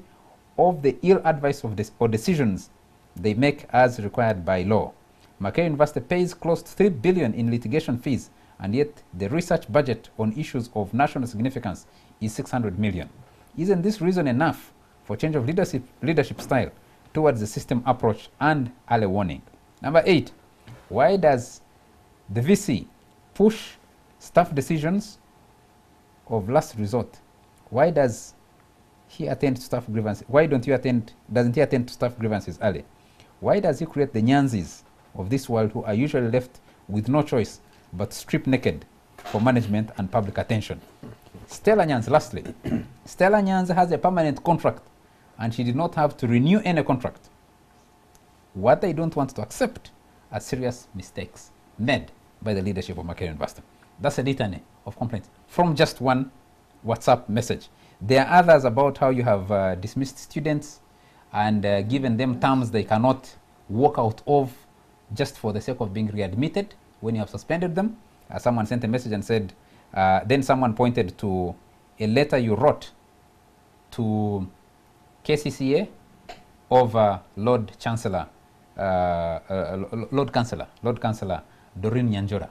of the ill advice of or decisions they make as required by law? Makerere University pays close to 3 billion in litigation fees, and yet the research budget on issues of national significance is 600 million. Isn't this reason enough for change of leadership style towards the system approach and early warning? Number 8, why does the VC push staff decisions of last resort? Why does he attend to staff grievances? Why doesn't he attend to staff grievances early? Why does he create the Nyanzis of this world who are usually left with no choice but strip naked for management and public attention? Stella Nyanzi, lastly. Stella Nyanzi has a permanent contract and she did not have to renew any contract. What I don't want to accept are serious mistakes made by the leadership of Makerere University. That's a litany of complaints from just one WhatsApp message. There are others about how you have dismissed students and given them terms they cannot walk out of just for the sake of being readmitted when you have suspended them. Someone sent a message and said, then someone pointed to a letter you wrote to KCCA over Lord Chancellor, Lord Councillor Doreen Nyanjora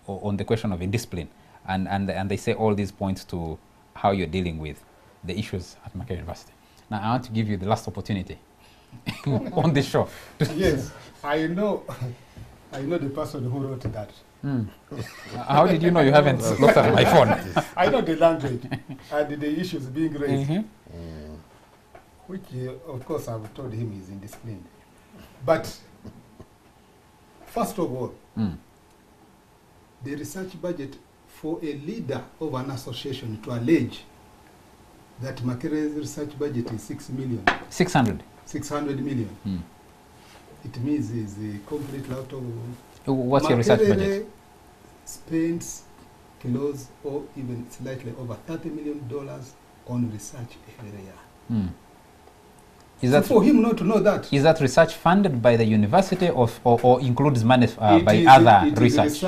on the question of indiscipline. And they say all these points to how you're dealing with the issues at Makerere University. Now, I want to give you the last opportunity on this show. Yes, I know the person who wrote that. How did you know you haven't looked at my phone? I know the language and the issues being raised, which, of course, I've told him is indisciplined. But, first of all, the research budget for a leader of an association to allege that Makerere's research budget is 6 million. 600. 600 million. It means is completely out of... What's your research budget? Spends close or even slightly over $30 million on research every year. Is that so for him not to know that... Is that research funded by the university or includes money by other research,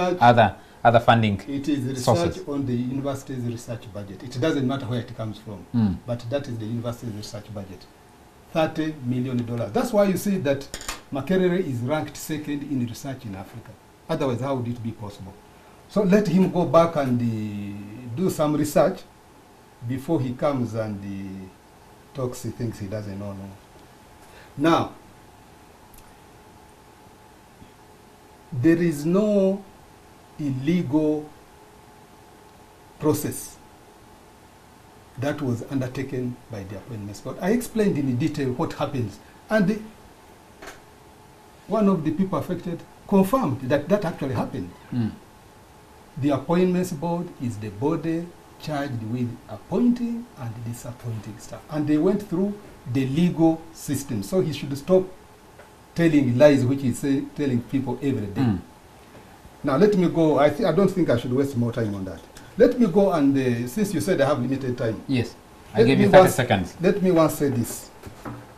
other funding It is research sources? On the university's research budget. It doesn't matter where it comes from, but that is the university's research budget. $30 million. That's why you see that Makerere is ranked second in research in Africa. Otherwise, how would it be possible? So let him go back and do some research before he comes and talks things he doesn't know. Now, there is no illegal process that was undertaken by the appointments board. I explained in detail what happens, and one of the people affected confirmed that that actually happened. The appointments board is the body charged with appointing and disappointing staff, and they went through the legal system. So he should stop telling lies, which he's telling people every day. Now let me go. I don't think I should waste more time on that. Let me go and, since you said I have limited time. Yes, I give you 30 seconds. Let me once say this.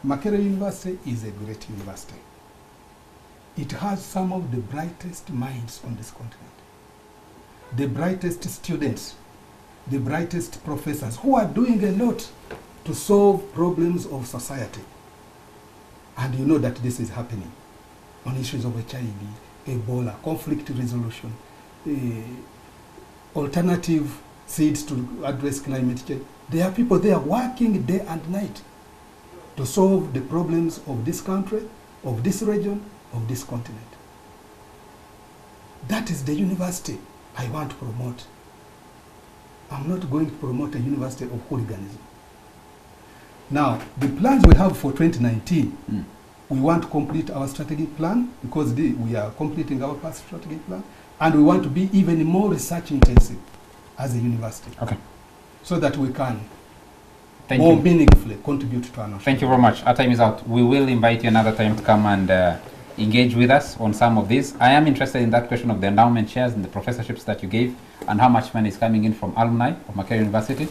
Makerere University is a great university. It has some of the brightest minds on this continent. The brightest students, the brightest professors who are doing a lot to solve problems of society. And you know that this is happening on issues of HIV, Ebola, conflict resolution, alternative seeds to address climate change. There are people there working day and night to solve the problems of this country, of this region, of this continent. That is the university I want to promote. I'm not going to promote a university of hooliganism. Now, the plans we have for 2019, we want to complete our strategic plan because we are completing our past strategic plan, and we want to be even more research intensive as a university. Okay. So that we can Thank more you. meaningfully contribute to our national. Thank you very much. Our time is out. We will invite you another time to come and engage with us on some of these. I am interested in that question of the endowment shares and the professorships that you gave and how much money is coming in from alumni of Makerere University,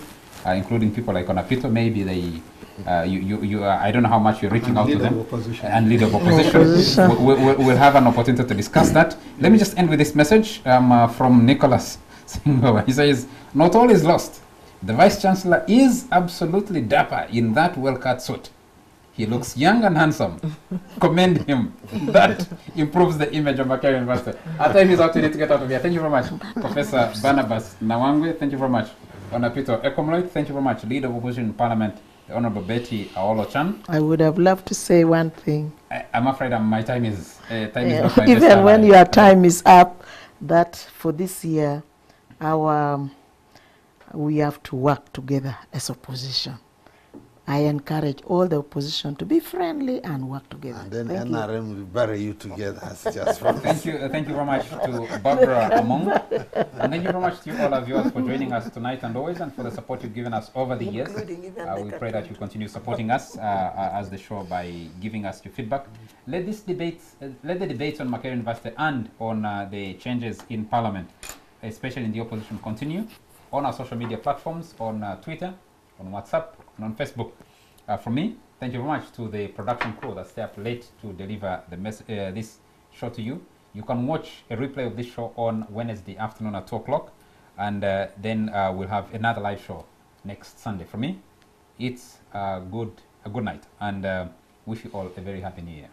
including people like Onapito. Maybe they, I don't know how much you're reaching out to them. And leader of opposition. We'll have an opportunity to discuss that. Let me just end with this message from Nicholas Singova. He says, not all is lost. The Vice Chancellor is absolutely dapper in that well-cut suit. He looks young and handsome. Commend him. That improves the image of Makerere University. Our time is out. We need to get out of here. Thank you very much, Professor Barnabas Nawangwe. Thank you very much, Onapito Ekomloit. Thank you very much, Leader of Opposition in Parliament, the Honorable Betty Aolo-Chan. I would have loved to say one thing. I'm afraid my time is not my Even best when ally. your time is up, that for this year, we have to work together as opposition. I encourage all the opposition to be friendly and work together. And then Thank NRM will bury you together as just for Thank you very much to Barbara Among. And thank you very much to all our viewers for joining us tonight and always, and for the support you've given us over the years. We pray that you continue supporting us as the show by giving us your feedback. Let the debates on Makerere University and on the changes in Parliament, especially in the opposition, continue on our social media platforms, on Twitter, on WhatsApp, and on Facebook. From me, thank you very much to the production crew that stay up late to deliver this show to you. You can watch a replay of this show on Wednesday afternoon at 2 o'clock, and then we'll have another live show next Sunday. From me, it's a good night, and wish you all a very happy New Year.